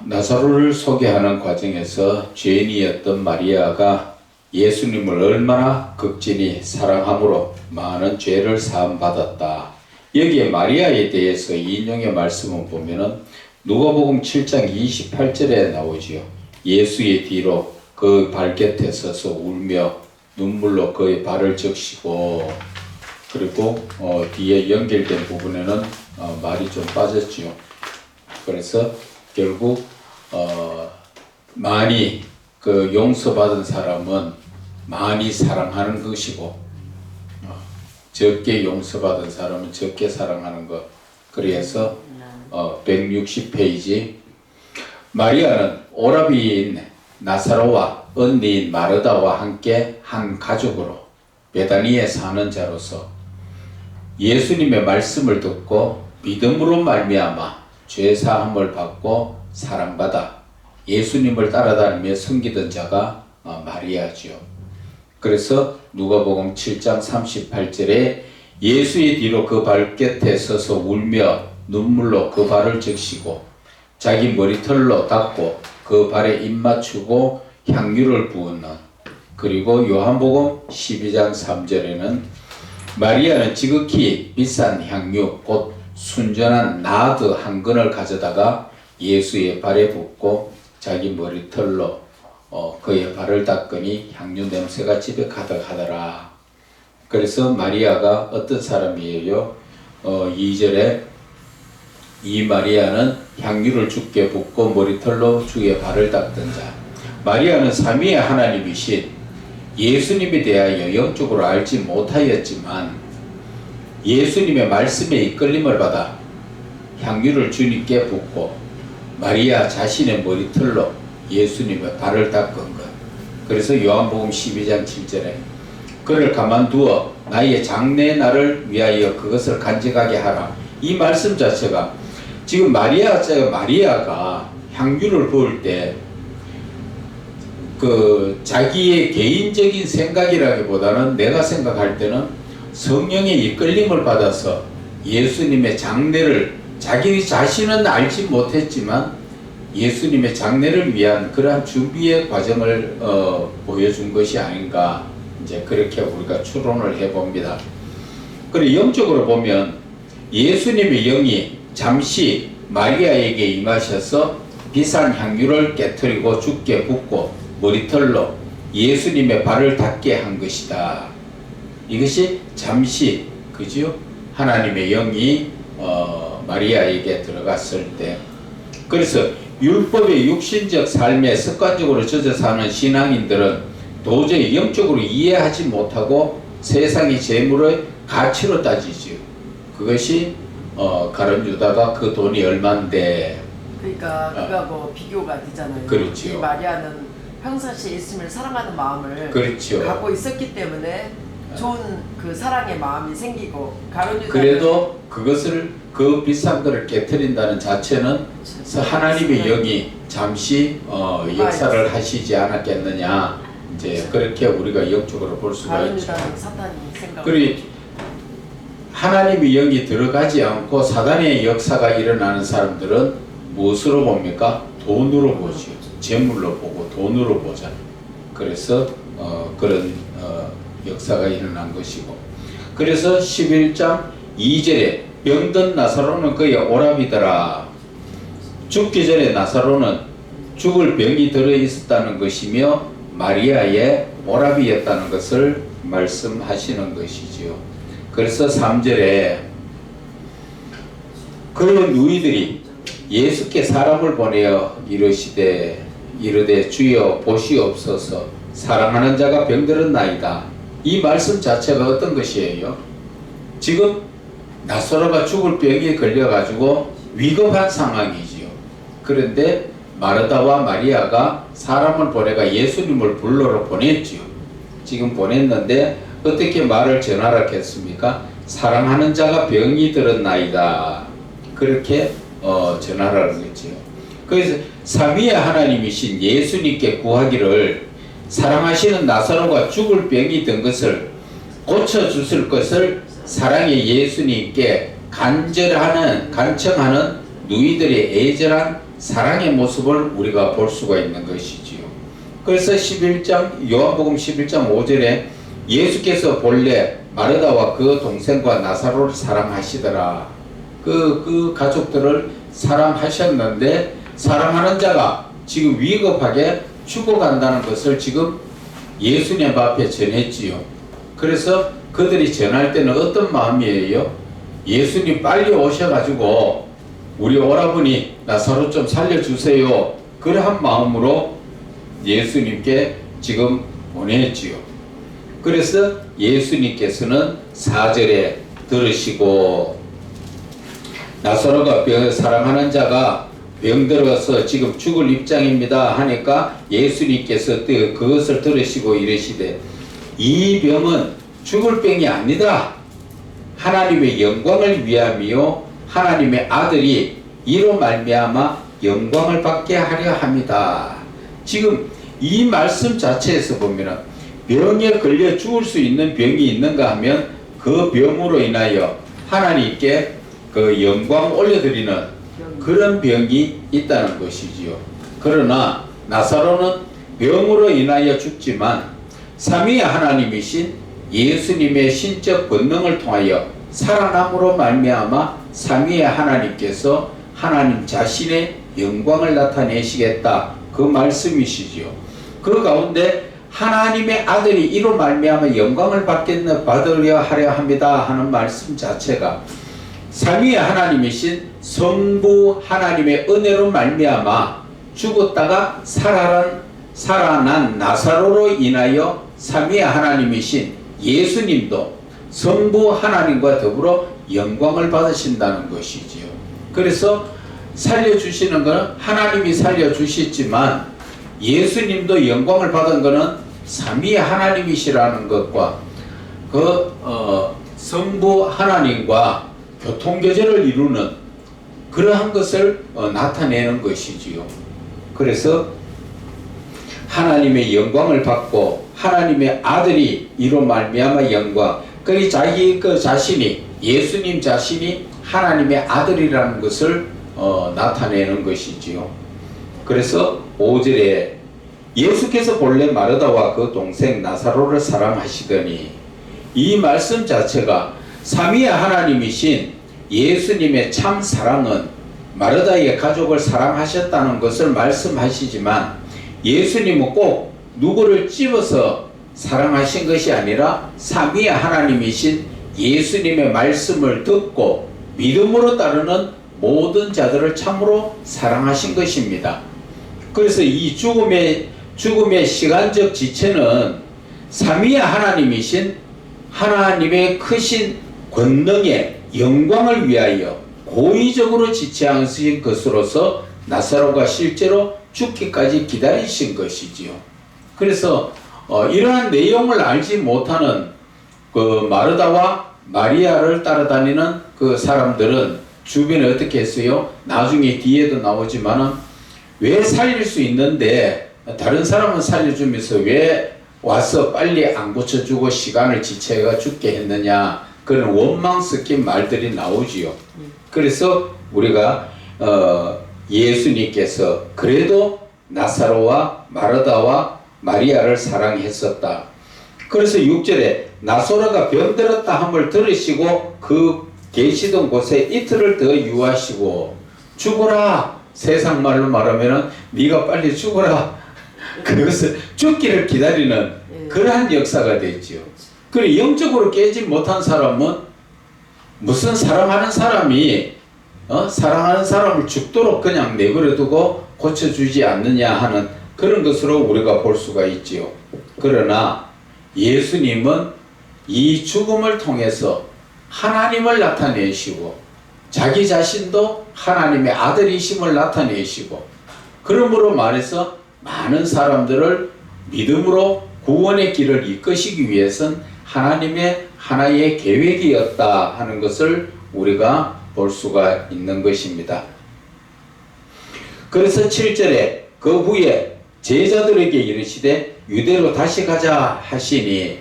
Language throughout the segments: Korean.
나사로를 소개하는 과정에서 죄인이었던 마리아가 예수님을 얼마나 극진히 사랑함으로 많은 죄를 사함받았다. 여기에 마리아에 대해서 인용의 말씀을 보면은 누가복음 7장 28절에 나오지요. 예수의 뒤로 그 발곁에 서서 울며 눈물로 그의 발을 적시고, 그리고 뒤에 연결된 부분에는 말이 좀 빠졌지요. 그래서 결국 많이 그 용서받은 사람은 많이 사랑하는 것이고, 적게 용서받은 사람은 적게 사랑하는 것. 그래서 160페이지 마리아는 오라비인 나사로와 언니인 마르다와 함께 한 가족으로 베다니에 사는 자로서 예수님의 말씀을 듣고 믿음으로 말미암아 죄사함을 받고 사랑받아 예수님을 따라다니며 섬기던 자가 마리아지요. 그래서 누가복음 7장 38절에 예수의 뒤로 그 발곁에 서서 울며 눈물로 그 발을 적시고 자기 머리털로 닦고 그 발에 입 맞추고 향유를 부었는, 그리고 요한복음 12장 3절에는 마리아는 지극히 비싼 향유 곧 순전한 나드 한 근을 가져다가 예수의 발에 붓고 자기 머리털로 그의 발을 닦으니 향유 냄새가 집에 가득하더라. 그래서 마리아가 어떤 사람이에요? 2절에 이 마리아는 향유를 주께 붓고 머리털로 주의 발을 닦던 자. 마리아는 삼위의 하나님이신 예수님에 대하여 영적으로 알지 못하였지만 예수님의 말씀에 이끌림을 받아 향유를 주님께 붓고 마리아 자신의 머리털로 예수님의 발을 닦은 것. 그래서 요한복음 12장 7절에 그를 가만두어 나의 장래 날을 위하여 그것을 간직하게 하라. 이 말씀 자체가 지금 마리아가 향유를 부을 때 그 자기의 개인적인 생각이라기보다는 내가 생각할 때는 성령의 이끌림을 받아서 예수님의 장례를 자기 자신은 알지 못했지만 예수님의 장례를 위한 그러한 준비의 과정을 보여준 것이 아닌가, 이제 그렇게 우리가 추론을 해봅니다. 그리고 영적으로 보면 예수님의 영이 잠시 마리아에게 임하셔서 비싼 향유를 깨트리고 주께 붓고 머리털로 예수님의 발을 닦게 한 것이다. 이것이 잠시, 그죠? 하나님의 영이 마리아에게 들어갔을 때. 그래서 율법의 육신적 삶에 습관적으로 젖어 사는 신앙인들은 도저히 영적으로 이해하지 못하고 세상의 재물의 가치로 따지죠. 그것이 가룟 유다가 그 돈이 얼만데. 그러니까 그거하고 비교가 되잖아요. 그렇죠. 이 마리아는 평상시에 예수님을 사랑하는 마음을 그렇죠. 갖고 있었기 때문에 좋은 그 사랑의 마음이 생기고, 가룟 유다는 그래도 그것을 그 비싼 것을 깨트린다는 자체는 하나님의 영이 잠시 역사를 하시지 않았겠느냐, 이제 그렇게 우리가 영적으로 볼 수가 있죠. 가룟 유다는 사탄이 생각. 그리고 하나님의 영이 들어가지 않고 사단의 역사가 일어나는 사람들은 무엇으로 봅니까? 돈으로 보죠. 재물로 보고 돈으로 보잖아요. 그래서 그런 역사가 일어난 것이고, 그래서 11장 2절에 병든 나사로는 그의 오라비더라. 죽기 전에 나사로는 죽을 병이 들어있었다는 것이며 마리아의 오라비였다는 것을 말씀하시는 것이지요. 그래서 3절에 그 누이들이 예수께 사람을 보내어 이르되 주여 보시옵소서, 사랑하는 자가 병들었나이다. 이 말씀 자체가 어떤 것이에요? 지금 나사로가 죽을 병에 걸려가지고 위급한 상황이지요. 그런데 마르다와 마리아가 사람을 보내가 예수님을 불러러 보냈지요. 지금 보냈는데 어떻게 말을 전하라겠습니까? 사랑하는 자가 병이 들었나이다. 그렇게 전하라는 거지요. 그래서 삼위의 하나님이신 예수님께 구하기를 사랑하시는 나사로가 죽을 병이 든 것을 고쳐주실 것을 사랑의 예수님께 간청하는 누이들의 애절한 사랑의 모습을 우리가 볼 수가 있는 것이지요. 그래서 11장 요한복음 11장 5절에 예수께서 본래 마르다와 그 동생과 나사로를 사랑하시더라. 그 가족들을 사랑하셨는데 사랑하는 자가 지금 위급하게 죽어간다는 것을 지금 예수님 앞에 전했지요. 그래서 그들이 전할 때는 어떤 마음이에요? 예수님 빨리 오셔가지고 우리 오라버니 나사로 좀 살려주세요. 그러한 마음으로 예수님께 지금 보냈지요. 그래서 예수님께서는 4절에 들으시고 나사로가 사랑하는 자가 병들어서 지금 죽을 입장입니다 하니까 예수님께서 그것을 들으시고 이르시되 이 병은 죽을 병이 아니다. 하나님의 영광을 위함이요 하나님의 아들이 이로 말미암아 영광을 받게 하려 합니다. 지금 이 말씀 자체에서 보면 병에 걸려 죽을 수 있는 병이 있는가 하면 그 병으로 인하여 하나님께 그 영광 올려드리는 그런 병이 있다는 것이지요. 그러나 나사로는 병으로 인하여 죽지만 삼위의 하나님이신 예수님의 신적 권능을 통하여 살아남으로 말미암아 삼위의 하나님께서 하나님 자신의 영광을 나타내시겠다 그 말씀이시지요. 그 가운데 하나님의 아들이 이로 말미암아 영광을 받으려 하려 합니다 하는 말씀 자체가 삼위의 하나님이신 성부 하나님의 은혜로 말미암아 죽었다가 살아난 나사로로 인하여 삼위의 하나님이신 예수님도 성부 하나님과 더불어 영광을 받으신다는 것이지요. 그래서 살려주시는 것은 하나님이 살려주시지만 예수님도 영광을 받은 것은 삼위의 하나님이시라는 것과 성부 하나님과 교통교제를 이루는 그러한 것을 나타내는 것이지요. 그래서 하나님의 영광을 받고 하나님의 아들이 이로 말미암아 영광 그 자기 그 자신이 예수님 자신이 하나님의 아들이라는 것을 나타내는 것이지요. 그래서 5절에 예수께서 본래 마르다와 그 동생 나사로를 사랑하시더니 이 말씀 자체가 삼위의 하나님이신 예수님의 참 사랑은 마르다의 가족을 사랑하셨다는 것을 말씀하시지만 예수님은 꼭 누구를 집어서 사랑하신 것이 아니라 삼위의 하나님이신 예수님의 말씀을 듣고 믿음으로 따르는 모든 자들을 참으로 사랑하신 것입니다. 그래서 이 죽음의 시간적 지체는 삼위의 하나님이신 하나님의 크신 권능의 영광을 위하여 고의적으로 지체하신 것으로서 나사로가 실제로 죽기까지 기다리신 것이지요. 그래서 이러한 내용을 알지 못하는 그 마르다와 마리아를 따라다니는 그 사람들은 주변에 어떻게 했어요? 나중에 뒤에도 나오지만은 왜 살릴 수 있는데 다른 사람은 살려주면서 왜 와서 빨리 안 고쳐주고 시간을 지체해가 죽게 했느냐 그런 원망 섞인 말들이 나오지요. 그래서 우리가 예수님께서 그래도 나사로와 마르다와 마리아를 사랑했었다. 그래서 6절에 나사로가 병들었다 함을 들으시고 그 계시던 곳에 이틀을 더 유하시고 죽어라 세상 말로 말하면 네가 빨리 죽어라 그것을 죽기를 기다리는 그러한 역사가 됐지요. 그리고 영적으로 깨지 못한 사람은 무슨 사랑하는 사람이 사랑하는 사람을 죽도록 그냥 내버려 두고 고쳐주지 않느냐 하는 그런 것으로 우리가 볼 수가 있지요. 그러나 예수님은 이 죽음을 통해서 하나님을 나타내시고 자기 자신도 하나님의 아들이심을 나타내시고 그러므로 말해서 많은 사람들을 믿음으로 구원의 길을 이끄시기 위해서는 하나님의 하나의 계획이었다 하는 것을 우리가 볼 수가 있는 것입니다. 그래서 7절에 그 후에 제자들에게 이르시되 유대로 다시 가자 하시니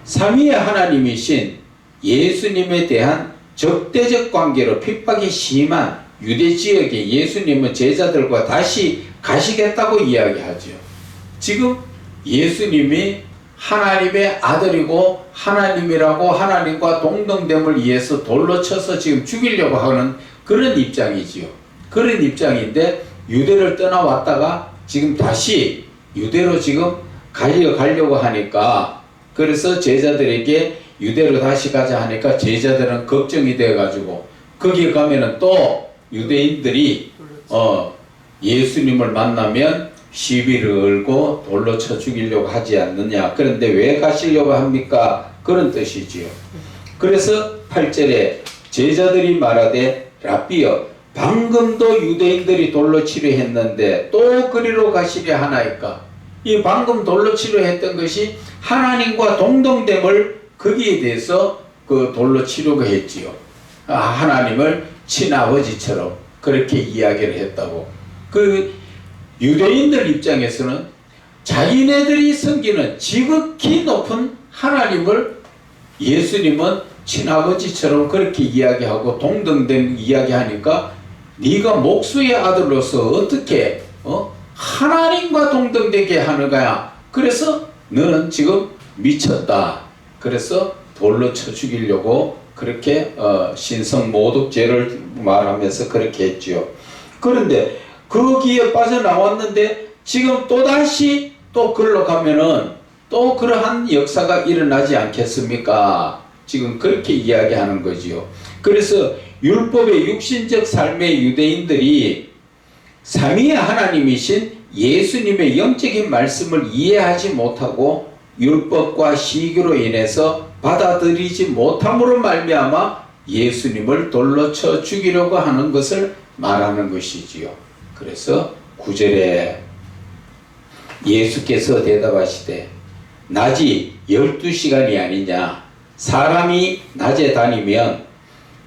삼위의 하나님이신 예수님에 대한 적대적 관계로 핍박이 심한 유대 지역에 예수님은 제자들과 다시 가시겠다고 이야기하죠. 지금 예수님이 하나님의 아들이고 하나님이라고 하나님과 동등됨을 위해서 돌로 쳐서 지금 죽이려고 하는 그런 입장이지요. 그런 입장인데 유대를 떠나왔다가 지금 다시 유대로 지금 가려고 하니까, 그래서 제자들에게 유대로 다시 가자 하니까 제자들은 걱정이 돼 가지고 거기에 가면은 또 유대인들이 예수님을 만나면 시비를 걸고 돌로 쳐 죽이려고 하지 않느냐. 그런데 왜 가시려고 합니까? 그런 뜻이지요. 그래서 8절에 제자들이 말하되 라삐여 방금도 유대인들이 돌로 치려 했는데 또 그리로 가시려 하나이까. 이 방금 돌로 치려 했던 것이 하나님과 동등됨을 거기에 대해서 그 돌로 치려고 했지요. 하나님을 친아버지처럼 그렇게 이야기를 했다고. 그 유대인들 입장에서는 자기네들이 섬기는 지극히 높은 하나님을 예수님은 친아버지처럼 그렇게 이야기하고 동등됨 이야기하니까 네가 목수의 아들로서 어떻게 하나님과 동등되게 하는 거야. 그래서 너는 지금 미쳤다. 그래서 돌로 쳐 죽이려고 그렇게 신성모독죄를 말하면서 그렇게 했지요. 그런데 거기에 빠져나왔는데 지금 또다시 또 글로 가면은 또 그러한 역사가 일어나지 않겠습니까? 지금 그렇게 이야기하는 거지요. 그래서 율법의 육신적 삶의 유대인들이 삼위의 하나님이신 예수님의 영적인 말씀을 이해하지 못하고 율법과 시교로 인해서 받아들이지 못함으로 말미암아 예수님을 돌로 쳐 죽이려고 하는 것을 말하는 것이지요. 그래서 9절에 예수께서 대답하시되 낮이 12시간이 아니냐. 사람이 낮에 다니면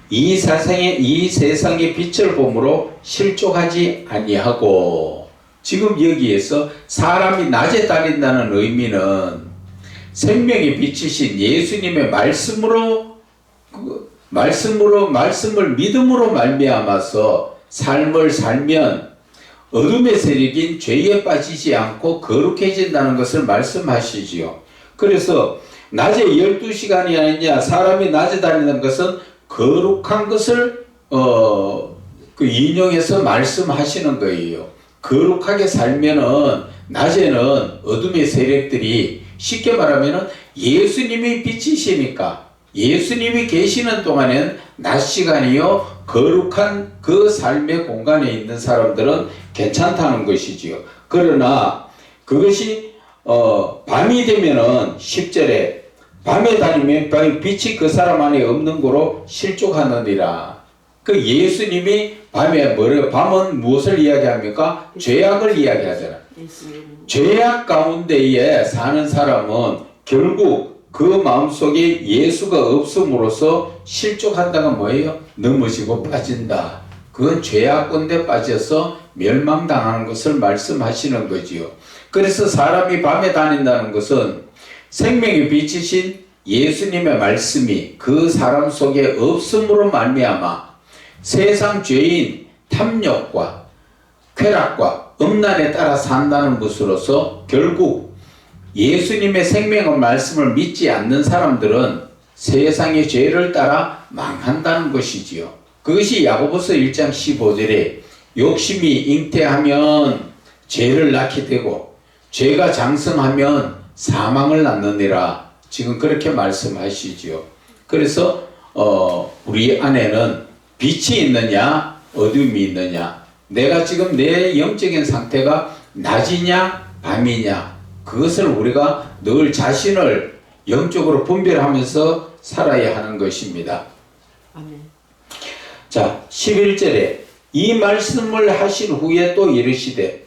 이 세상의 빛을 보므로 실족하지 아니하고. 지금 여기에서 사람이 낮에 다닌다는 의미는 생명의 빛이신 예수님의 말씀을 믿음으로 말미암아서 삶을 살면 어둠의 세력인 죄에 빠지지 않고 거룩해진다는 것을 말씀하시지요. 그래서 낮에 12시간이 아니냐. 사람이 낮에 다니는 것은 거룩한 것을 그 인용해서 말씀하시는 거예요. 거룩하게 살면은 낮에는 어둠의 세력들이, 쉽게 말하면은 예수님이 빛이시니까 예수님이 계시는 동안에는 낮 시간이요 거룩한 그 삶의 공간에 있는 사람들은 괜찮다는 것이지요. 그러나 그것이 밤이 되면은 10절에 밤에 다니면 빛이 그 사람 안에 없는 거로 실족하느니라. 그 예수님이 밤에 밤은 무엇을 이야기합니까? 죄악을 이야기하잖아. 죄악 가운데에 사는 사람은 결국 그 마음속에 예수가 없음으로써 실족한다가 뭐예요? 넘어지고 빠진다. 그건 죄악 가운데 빠져서 멸망당하는 것을 말씀하시는 거지요. 그래서 사람이 밤에 다닌다는 것은 생명의 빛이신 예수님의 말씀이 그 사람 속에 없음으로 말미암아 세상 죄인 탐욕과 쾌락과 음란에 따라 산다는 것으로서 결국 예수님의 생명의 말씀을 믿지 않는 사람들은 세상의 죄를 따라 망한다는 것이지요. 그것이 야고보서 1장 15절에 욕심이 잉태하면 죄를 낳게 되고 죄가 장성하면 사망을 낳느니라. 지금 그렇게 말씀하시지요. 그래서 우리 안에는 빛이 있느냐 어둠이 있느냐, 내가 지금 내 영적인 상태가 낮이냐 밤이냐, 그것을 우리가 늘 자신을 영적으로 분별하면서 살아야 하는 것입니다. 아멘. 자, 11절에 이 말씀을 하신 후에 또 이르시되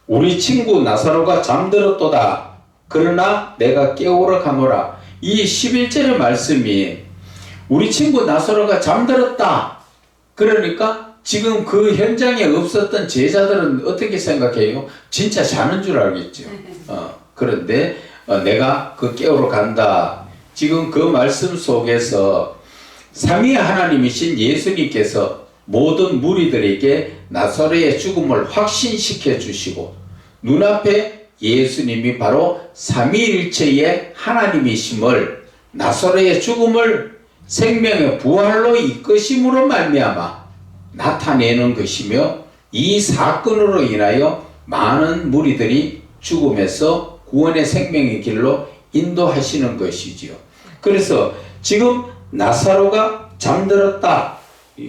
우리 친구 나사로가 잠들었도다. 그러나 내가 깨우러 가노라. 이 11절의 말씀이 우리 친구 나사로가 잠들었다. 그러니까 지금 그 현장에 없었던 제자들은 어떻게 생각해요? 진짜 자는 줄 알겠죠. 그런데 내가 그 깨우러 간다. 지금 그 말씀 속에서 삼위 하나님이신 예수님께서 모든 무리들에게 나사로의 죽음을 확신시켜 주시고 눈앞에 예수님이 바로 삼위일체의 하나님이심을 나사로의 죽음을 생명의 부활로 이끄심으로 말미암아 나타내는 것이며 이 사건으로 인하여 많은 무리들이 죽음에서 구원의 생명의 길로 인도하시는 것이지요. 그래서 지금 나사로가 잠들었다.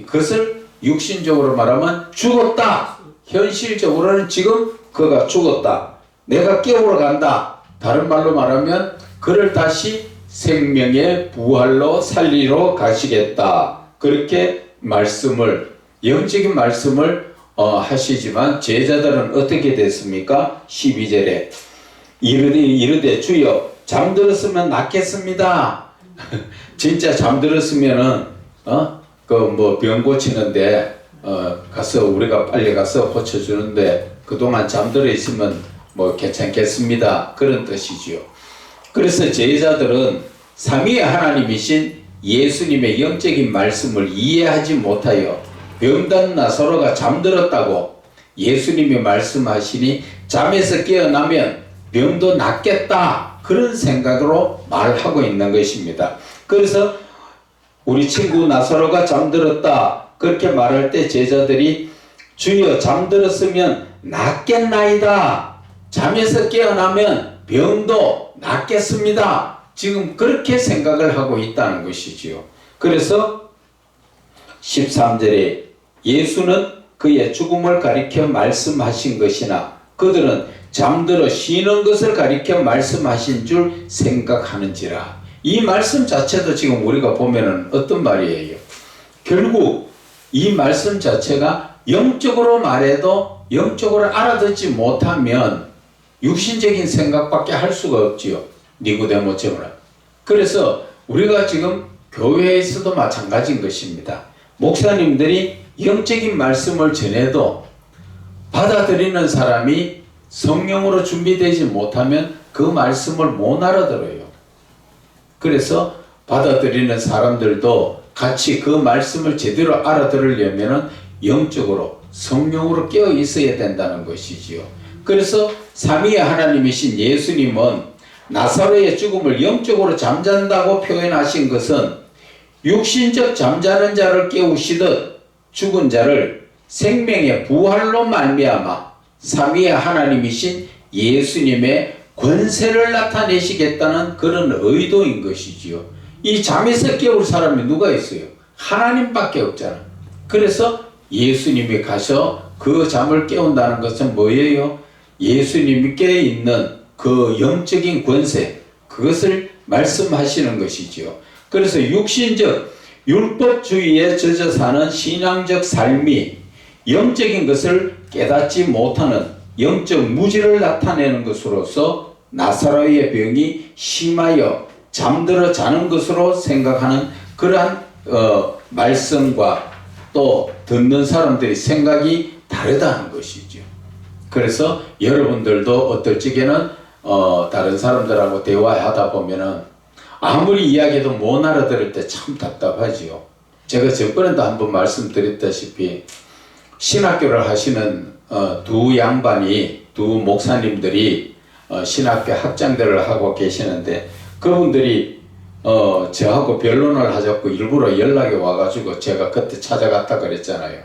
그것을 육신적으로 말하면 죽었다. 현실적으로는 지금 그가 죽었다. 내가 깨우러 간다. 다른 말로 말하면 그를 다시 생명의 부활로 살리러 가시겠다. 그렇게 말씀을 영적인 말씀을 하시지만 제자들은 어떻게 됐습니까? 12절에 이르되 주여 잠들었으면 낫겠습니다. 진짜 잠들었으면은 그 뭐 병 고치는데 가서 우리가 빨리 가서 고쳐주는데 그동안 잠들어 있으면 뭐 괜찮겠습니다. 그런 뜻이지요. 그래서 제자들은 삼위의 하나님이신 예수님의 영적인 말씀을 이해하지 못하여 병든 나사로가 잠들었다고 예수님이 말씀하시니 잠에서 깨어나면 병도 낫겠다. 그런 생각으로 말하고 있는 것입니다. 그래서 우리 친구 나사로가 잠들었다. 그렇게 말할 때 제자들이 주여 잠들었으면 낫겠나이다. 잠에서 깨어나면 병도 낫겠습니다. 지금 그렇게 생각을 하고 있다는 것이지요. 그래서 13절에 예수는 그의 죽음을 가리켜 말씀하신 것이나 그들은 잠들어 쉬는 것을 가리켜 말씀하신 줄 생각하는지라. 이 말씀 자체도 지금 우리가 보면은 어떤 말이에요? 결국 이 말씀 자체가 영적으로 말해도 영적으로 알아듣지 못하면 육신적인 생각밖에 할 수가 없지요. 니고데모처럼. 그래서 우리가 지금 교회에서도 마찬가지인 것입니다. 목사님들이 영적인 말씀을 전해도 받아들이는 사람이 성령으로 준비되지 못하면 그 말씀을 못 알아들어요. 그래서 받아들이는 사람들도 같이 그 말씀을 제대로 알아들으려면 영적으로 성령으로 깨어 있어야 된다는 것이지요. 그래서 삼위의 하나님이신 예수님은 나사로의 죽음을 영적으로 잠잔다고 표현하신 것은 육신적 잠자는 자를 깨우시듯 죽은 자를 생명의 부활로 말미암아 삼위의 하나님이신 예수님의 권세를 나타내시겠다는 그런 의도인 것이지요. 이 잠에서 깨울 사람이 누가 있어요? 하나님밖에 없잖아. 그래서 예수님이 가셔 그 잠을 깨운다는 것은 뭐예요? 예수님께 있는 그 영적인 권세, 그것을 말씀하시는 것이지요. 그래서 육신적 율법주의에 젖어 사는 신앙적 삶이 영적인 것을 깨닫지 못하는 영적 무지를 나타내는 것으로서 나사로의 병이 심하여 잠들어 자는 것으로 생각하는 그러한 말씀과 또 듣는 사람들의 생각이 다르다는 것이죠. 그래서 여러분들도 어떨 적에는 다른 사람들하고 대화하다 보면은 아무리 이야기해도 못 알아들을 때 참 답답하지요. 제가 저번에도 한번 말씀드렸다시피 신학교를 하시는 두 양반이, 두 목사님들이 신학교 학장들을 하고 계시는데 그분들이 저하고 변론을 하자고 일부러 연락이 와가지고 제가 그때 찾아갔다 그랬잖아요.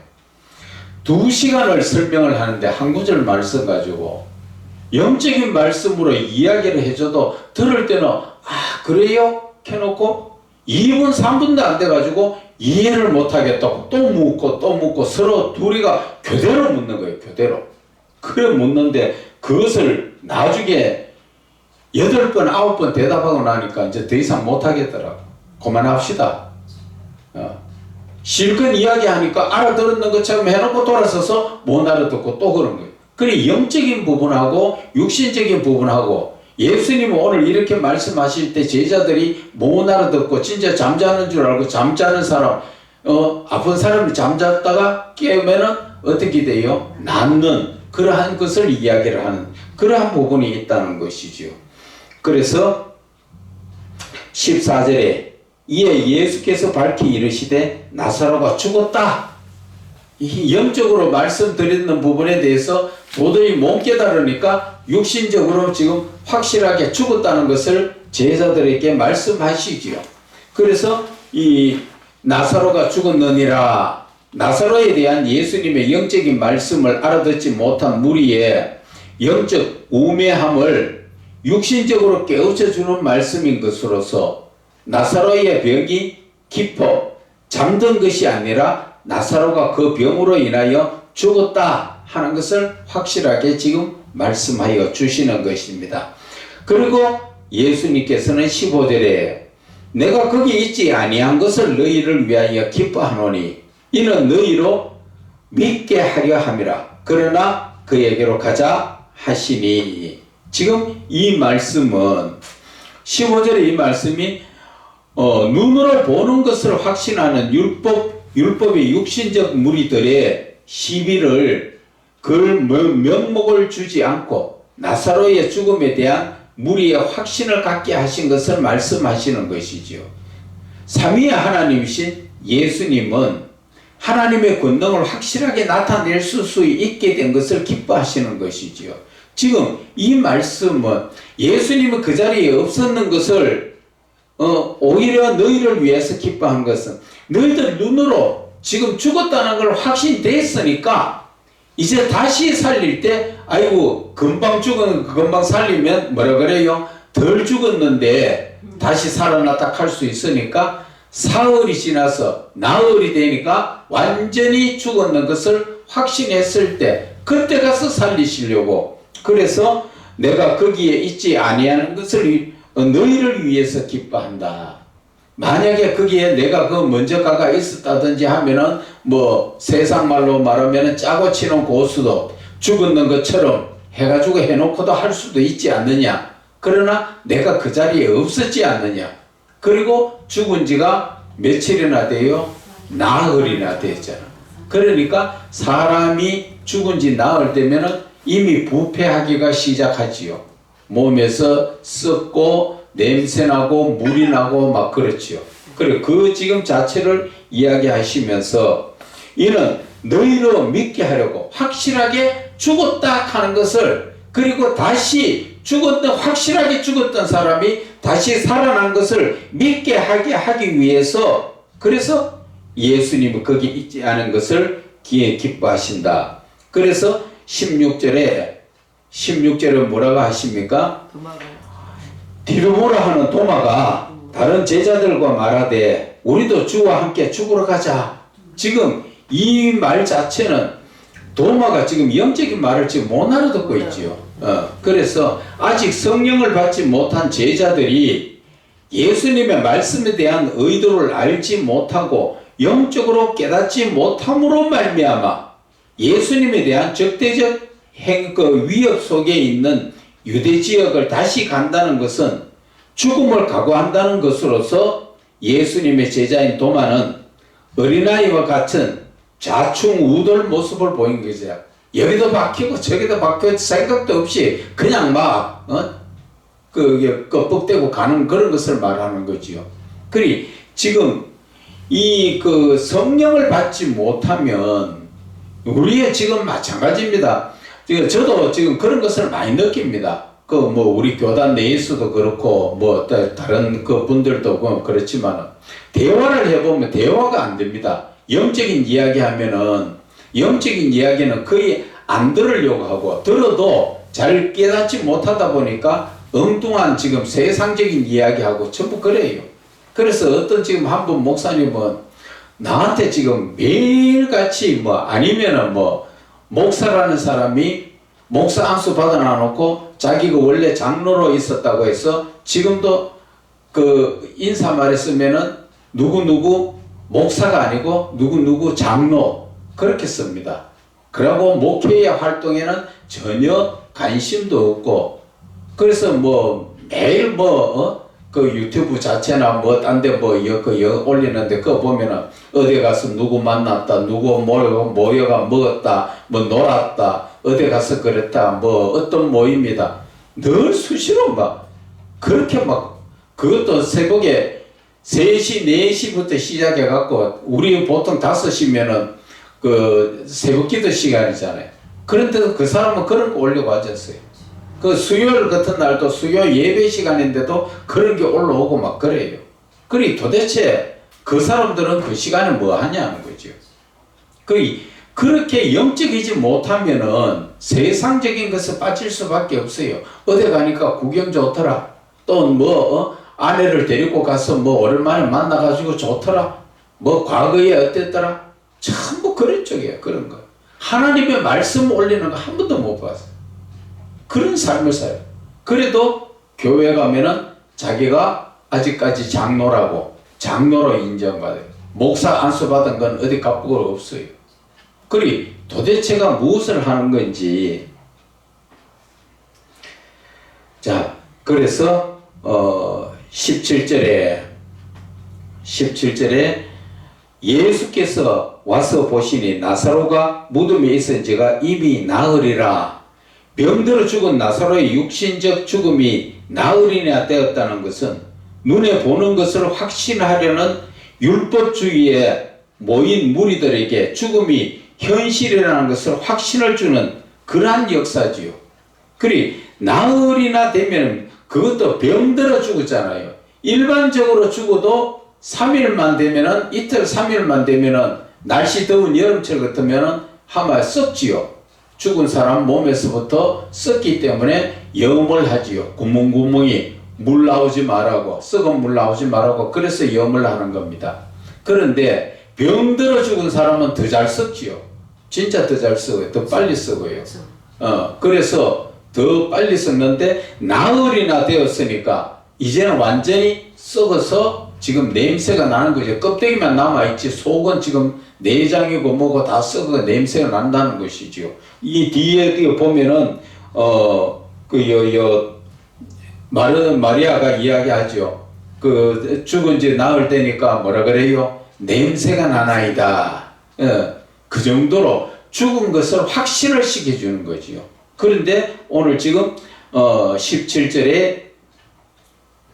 2시간을 설명을 하는데 한 구절 말씀 가지고 영적인 말씀으로 이야기를 해줘도 들을 때는 아 그래요? 해놓고 2분 3분도 안 돼가지고 이해를 못하겠다고 또 묻고 서로 둘이가 교대로 묻는 거예요. 교대로. 그래 묻는데 그것을 나중에 8번 9번 대답하고 나니까 이제 더 이상 못하겠더라고. 그만합시다. 실컷 이야기하니까 알아들었는 것처럼 해놓고 돌아서서 못 알아듣고 또 그런 거예요. 그래 영적인 부분하고 육신적인 부분하고 예수님은 오늘 이렇게 말씀하실 때 제자들이 못 알아듣고 진짜 잠자는 줄 알고 잠자는 사람, 아픈 사람이 잠잤다가 깨우면은 어떻게 돼요? 낫는 그러한 것을 이야기를 하는 그러한 부분이 있다는 것이죠. 그래서 14절에 이에 예수께서 밝히 이르시되 나사로가 죽었다. 이 영적으로 말씀드리는 부분에 대해서 도저히 못 깨달으니까 육신적으로 지금 확실하게 죽었다는 것을 제자들에게 말씀하시지요. 그래서 이 나사로가 죽었느니라, 나사로에 대한 예수님의 영적인 말씀을 알아듣지 못한 무리의 영적 우매함을 육신적으로 깨우쳐 주는 말씀인 것으로서 나사로의 병이 깊어 잠든 것이 아니라 나사로가 그 병으로 인하여 죽었다 하는 것을 확실하게 지금 말씀하여 주시는 것입니다. 그리고 예수님께서는 15절에 내가 거기 있지 아니한 것을 너희를 위하여 기뻐하노니 이는 너희로 믿게 하려 함이라. 그러나 그에게로 가자 하시니, 지금 이 말씀은 15절의 이 말씀이 눈으로 보는 것을 확신하는 율법의 육신적 무리들의 시비를 그 명목을 주지 않고 나사로의 죽음에 대한 무리의 확신을 갖게 하신 것을 말씀하시는 것이지요. 삼위의 하나님이신 예수님은 하나님의 권능을 확실하게 나타낼 수 있게 된 것을 기뻐하시는 것이지요. 지금 이 말씀은 예수님은 그 자리에 없었는 것을 오히려 너희를 위해서 기뻐한 것은 너희들 눈으로 지금 죽었다는 걸 확신됐으니까 이제 다시 살릴 때 아이고 금방 살리면 뭐라 그래요? 덜 죽었는데 다시 살아났다 할 수 있으니까 사흘이 지나서 나흘이 되니까 완전히 죽었는 것을 확신했을 때 그때 가서 살리시려고, 그래서 내가 거기에 있지 아니하는 것을 너희를 위해서 기뻐한다. 만약에 거기에 내가 그 먼저 가가 있었다든지 하면은 뭐 세상 말로 말하면은 짜고 치는 고수도 죽었는 것처럼 해가지고 해놓고도 할 수도 있지 않느냐. 그러나 내가 그 자리에 없었지 않느냐. 그리고 죽은 지가 며칠이나 돼요? 나흘이나 됐잖아. 그러니까 사람이 죽은 지 나흘 되면은 이미 부패하기가 시작하지요. 몸에서 썩고 냄새나고 물이 나고 막 그렇지요. 그래 그 지금 자체를 이야기하시면서 이는 너희로 믿게 하려고 확실하게 죽었다 하는 것을, 그리고 다시 확실하게 죽었던 사람이 다시 살아난 것을 믿게 하기 위해서, 그래서 예수님은 거기 있지 않은 것을 기뻐하신다. 그래서 16절에 뭐라고 하십니까? 디도모라 하는 도마가 다른 제자들과 말하되 우리도 주와 함께 죽으러 가자. 지금 이 말 자체는 도마가 지금 영적인 말을 지금 못 알아듣고 있지요. 그래서 아직 성령을 받지 못한 제자들이 예수님의 말씀에 대한 의도를 알지 못하고 영적으로 깨닫지 못함으로 말미암아 예수님에 대한 적대적 위협 속에 있는 유대 지역을 다시 간다는 것은 죽음을 각오한다는 것으로서 예수님의 제자인 도마는 어린아이와 같은 좌충우돌 모습을 보인 거죠. 여기도 박히고 저기도 박히고 생각도 없이 그냥 막 껍벅대고 가는 그런 것을 말하는 거지요. 그리 지금 이 성령을 받지 못하면 우리의 지금 마찬가지입니다. 저도 지금 그런 것을 많이 느낍니다. 우리 교단 내에서도 그렇고 다른 분들도 그렇지만 대화를 해보면 대화가 안 됩니다. 영적인 이야기는 거의 안 들으려고 하고 들어도 잘 깨닫지 못하다 보니까 엉뚱한 지금 세상적인 이야기하고 전부 그래요. 그래서 어떤 지금 한 분 목사님은 나한테 지금 매일같이 아니면은 목사라는 사람이 목사 안수 받아놔놓고 자기가 원래 장로로 있었다고 해서 지금도 인사말에 쓰면은 누구누구 목사가 아니고 누구누구 장로 그렇게 씁니다. 그러고 목회의 활동에는 전혀 관심도 없고, 그래서 매일 유튜브 자체나 딴 데 올리는데 그거 보면은 어디 가서 누구 만났다, 누구 모여가 먹었다, 놀았다, 어디 가서 그랬다, 어떤 모임이다. 늘 수시로 그렇게 그것도 새벽에 3시, 4시부터 시작해갖고, 우리 보통 5시면은 그 새벽기도 시간이잖아요. 그런데도 그 사람은 그런 거 올려가졌어요. 그 수요일 같은 날도 수요 예배 시간인데도 그런 게 올라오고 막 그래요. 그리 도대체 그 사람들은 그 시간에 뭐 하냐는 거죠. 그렇게 영적이지 못하면은 세상적인 것에 빠질 수밖에 없어요. 어디 가니까 구경 좋더라. 또 뭐 아내를 데리고 가서 뭐 오랜만에 만나가지고 좋더라. 뭐 과거에 어땠더라. 전부 그런 쪽이에요. 그런 거. 하나님의 말씀 올리는 거 한 번도 못 봤어요. 그런 삶을 살아요. 그래도 교회 가면은 자기가 아직까지 장로로 인정받아요. 목사 안수 받은 건 어디 갚을 없어요. 그리 도대체가 무엇을 하는 건지. 자, 그래서 17절에 예수께서 와서 보시니 나사로가 무덤에 있은 지가 이미 나으리라. 병들어 죽은 나사로의 육신적 죽음이 나으리나 되었다는 것은 눈에 보는 것을 확신하려는 율법주의에 모인 무리들에게 죽음이 현실이라는 것을 확신을 주는 그러한 역사지요. 그리 나흘이나 되면 그것도 병들어 죽었잖아요. 일반적으로 죽어도 3일만 되면은 이틀 3일만 되면은 날씨 더운 여름철 같으면은 하마 썩지요. 죽은 사람 몸에서부터 썩기 때문에 염을 하지요. 구멍구멍이 물 나오지 말라고, 썩은 물 나오지 말라고, 그래서 염을 하는 겁니다. 그런데 병들어 죽은 사람은 더 잘 썩지요. 진짜 더 잘 썩어요. 더 빨리 썩어요. 그래서 더 빨리 썩는데 나흘이나 되었으니까 이제는 완전히 썩어서 지금 냄새가 나는 거죠. 껍데기만 남아있지 속은 지금 내장이고 뭐고 다 썩어 냄새가 난다는 것이죠. 이 뒤에 보면은 마리아가 이야기하죠. 그 죽은 지 나흘 되니까 뭐라 그래요? 냄새가 나나이다. 그 정도로 죽은 것을 확신을 시켜주는 거지요. 그런데 오늘 지금 17절에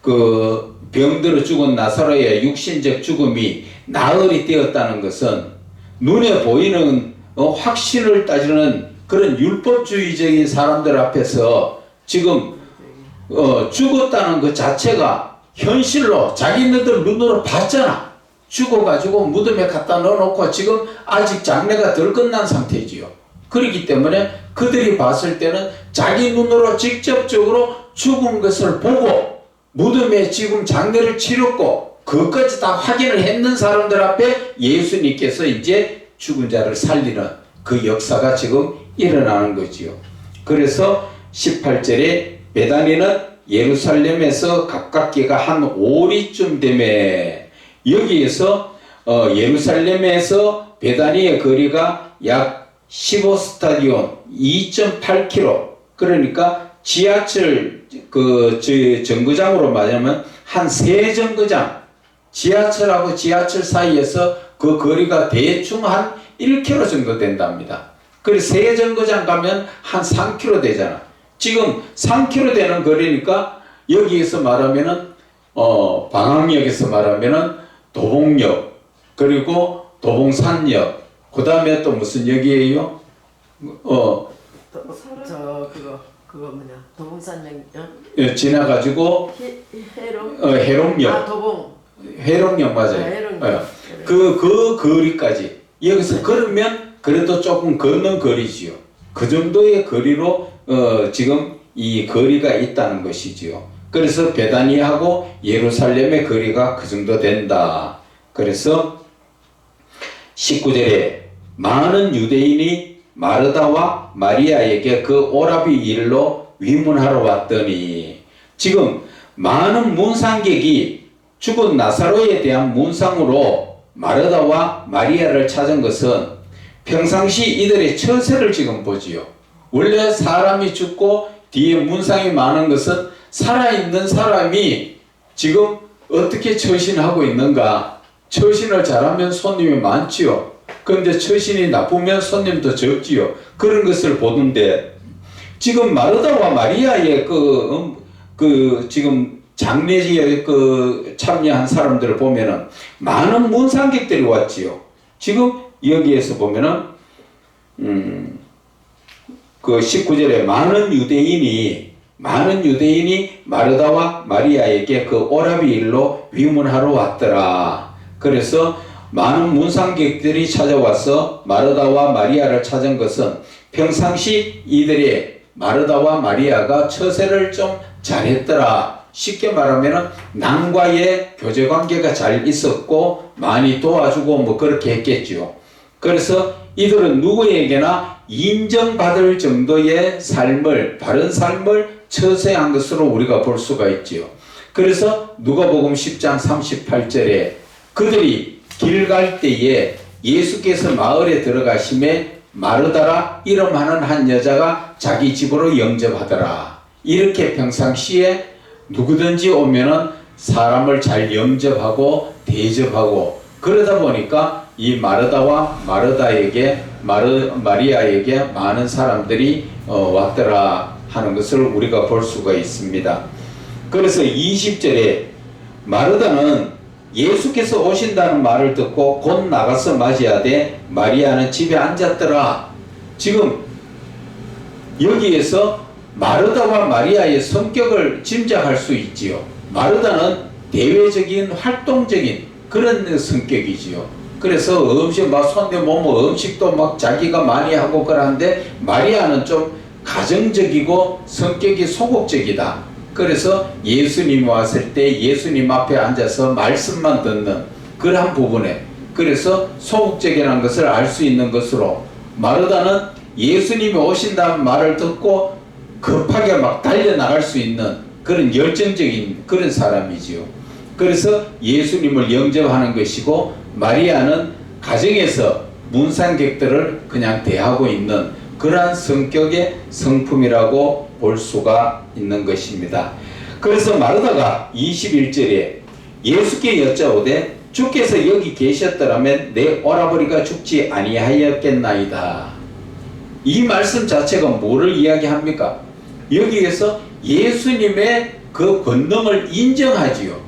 그 병들어 죽은 나사로의 육신적 죽음이 나흘이 되었다는 것은 눈에 보이는 확신을 따지는 그런 율법주의적인 사람들 앞에서 지금 죽었다는 것 자체가 현실로 자기네들 눈으로 봤잖아. 죽어가지고 무덤에 갖다 넣어놓고 지금 아직 장례가 덜 끝난 상태지요. 그렇기 때문에 그들이 봤을 때는 자기 눈으로 직접적으로 죽은 것을 보고 무덤에 지금 장례를 치렀고 그것까지 다 확인을 했는 사람들 앞에 예수님께서 이제 죽은 자를 살리는 그 역사가 지금 일어나는 거지요. 그래서 18절에 베다니는 예루살렘에서 가깝기가 한 오리쯤 되매 여기에서 예루살렘에서 베다니의 거리가 약 15스타디온 2.8km 그러니까 지하철 정거장으로 말하면 한 3정거장 지하철하고 지하철 사이에서 그 거리가 대충 한 1km 정도 된답니다. 그래서 3정거장 가면 한 3km 되잖아. 지금 3km 되는 거리니까 여기에서 말하면은 방학역에서 말하면은 도봉역 그리고 도봉산역 그 다음에 또 무슨 역이에요? 그거 뭐냐 도봉산역 지나가지고 해롱 해롱역 도봉 해롱역 맞아요. 해롱역. 그 거리까지 여기서 걸으면 그래도 조금 걷는 거리지요. 그 정도의 거리로 지금 이 거리가 있다는 것이지요. 그래서 베다니하고 예루살렘의 거리가 그 정도 된다. 그래서 19절에 많은 유대인이 마르다와 마리아에게 그 오라비 일로 위문하러 왔더니 지금 많은 문상객이 죽은 나사로에 대한 문상으로 마르다와 마리아를 찾은 것은 평상시 이들의 처세를 지금 보지요. 원래 사람이 죽고 뒤에 문상이 많은 것은 살아있는 사람이 지금 어떻게 처신하고 있는가. 처신을 잘하면 손님이 많지요. 그런데 처신이 나쁘면 손님도 적지요. 그런 것을 보는데 지금 마르다와 마리아의 지금 장례에 참여한 사람들을 보면은 많은 문상객들이 왔지요. 지금 여기에서 보면은 그 19절에 많은 유대인이 마르다와 마리아에게 그 오라비 일로 위문하러 왔더라. 그래서 많은 문상객들이 찾아와서 마르다와 마리아를 찾은 것은 평상시 이들의 마르다와 마리아가 처세를 좀 잘했더라. 쉽게 말하면 남과의 교제관계가 잘 있었고 많이 도와주고 뭐 그렇게 했겠죠. 그래서 이들은 누구에게나 인정받을 정도의 삶을, 바른 삶을 처세한 것으로 우리가 볼 수가 있지요. 그래서 누가복음 10장 38절에 그들이 길 갈 때에 예수께서 마을에 들어가심에 마르다라 이름하는 한 여자가 자기 집으로 영접하더라. 이렇게 평상시에 누구든지 오면은 사람을 잘 영접하고 대접하고 그러다 보니까 이 마르다와 마리아에게 많은 사람들이 왔더라 하는 것을 우리가 볼 수가 있습니다. 그래서 20절에 마르다는 예수께서 오신다는 말을 듣고 곧 나가서 맞이하되 마리아는 집에 앉았더라. 지금 여기에서 마르다와 마리아의 성격을 짐작할 수 있지요. 마르다는 대외적인 활동적인 그런 성격이지요. 그래서 음식 막 손대보면 음식도 막 자기가 많이 하고 그러는데 마리아는 좀 가정적이고 성격이 소극적이다. 그래서 예수님이 왔을 때 예수님 앞에 앉아서 말씀만 듣는 그러한 부분에 그래서 소극적이라는 것을 알 수 있는 것으로 마르다는 예수님이 오신다는 말을 듣고 급하게 막 달려나갈 수 있는 그런 열정적인 그런 사람이지요. 그래서 예수님을 영접하는 것이고 마리아는 가정에서 문상객들을 그냥 대하고 있는 그러한 성격의 성품이라고 볼 수가 있는 것입니다. 그래서 마르다가 21절에 예수께 여짜오되 주께서 여기 계셨더라면 내 오라버니가 죽지 아니하였겠나이다. 이 말씀 자체가 뭐를 이야기합니까? 여기에서 예수님의 그 권능을 인정하지요.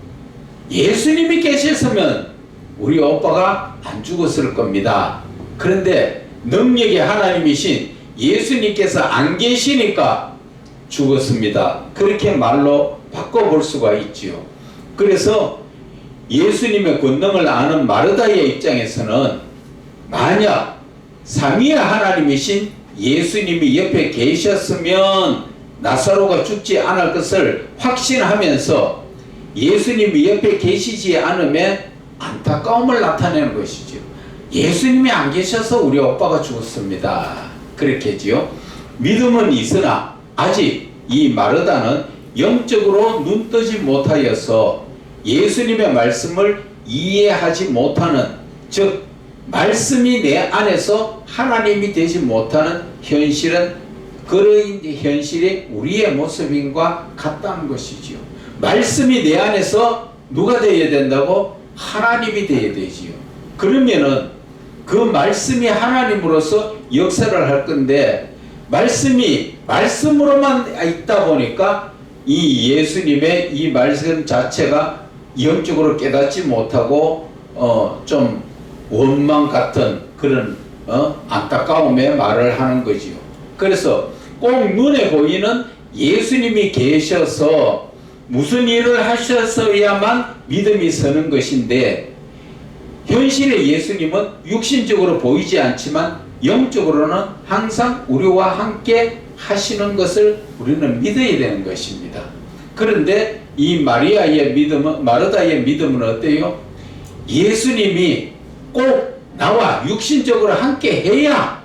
예수님이 계셨으면 우리 오빠가 안 죽었을 겁니다. 그런데 능력의 하나님이신 예수님께서 안 계시니까 죽었습니다. 그렇게 말로 바꿔볼 수가 있지요. 그래서 예수님의 권능을 아는 마르다의 입장에서는 만약 삼위의 하나님이신 예수님이 옆에 계셨으면 나사로가 죽지 않을 것을 확신하면서 예수님이 옆에 계시지 않으면 안타까움을 나타내는 것이죠. 예수님이 안 계셔서 우리 오빠가 죽었습니다. 그렇겠지요. 믿음은 있으나 아직 이 마르다는 영적으로 눈뜨지 못하여서 예수님의 말씀을 이해하지 못하는, 즉 말씀이 내 안에서 하나님이 되지 못하는 현실은 그런 현실이 우리의 모습인과 같다는 것이지요. 말씀이 내 안에서 누가 되어야 된다고? 하나님이 되어야 되지요. 그러면은 그 말씀이 하나님으로서 역사를 할 건데 말씀이 말씀으로만 있다 보니까 이 예수님의 이 말씀 자체가 영적으로 깨닫지 못하고 좀 원망 같은 그런 안타까움의 말을 하는 거지요. 그래서 꼭 눈에 보이는 예수님이 계셔서 무슨 일을 하셨어야만 믿음이 서는 것인데 현실의 예수님은 육신적으로 보이지 않지만 영적으로는 항상 우리와 함께 하시는 것을 우리는 믿어야 되는 것입니다. 그런데 이 마리아의 믿음은, 마르다의 믿음은 어때요? 예수님이 꼭 나와 육신적으로 함께 해야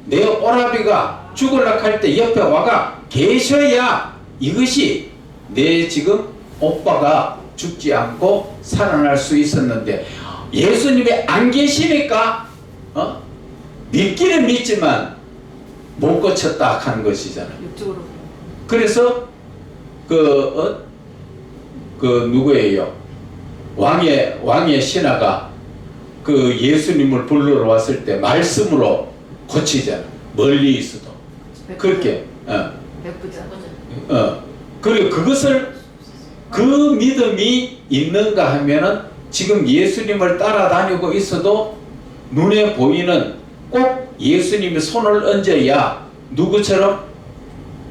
내 오라비가 죽으려고 할 때 옆에 와가 계셔야 이것이 내 지금 오빠가 죽지 않고 살아날 수 있었는데 예수님이 안 계시니까 믿기는 믿지만 못 고쳤다 하는 것이잖아요. 육적으로. 그래서 그 누구예요? 왕의 신하가 그 예수님을 불러러 왔을 때 말씀으로 고치잖아. 멀리 있어도 그렇게 그리고 그것을 그 믿음이 있는가 하면은 지금 예수님을 따라다니고 있어도 눈에 보이는 꼭 예수님이 손을 얹어야 누구처럼?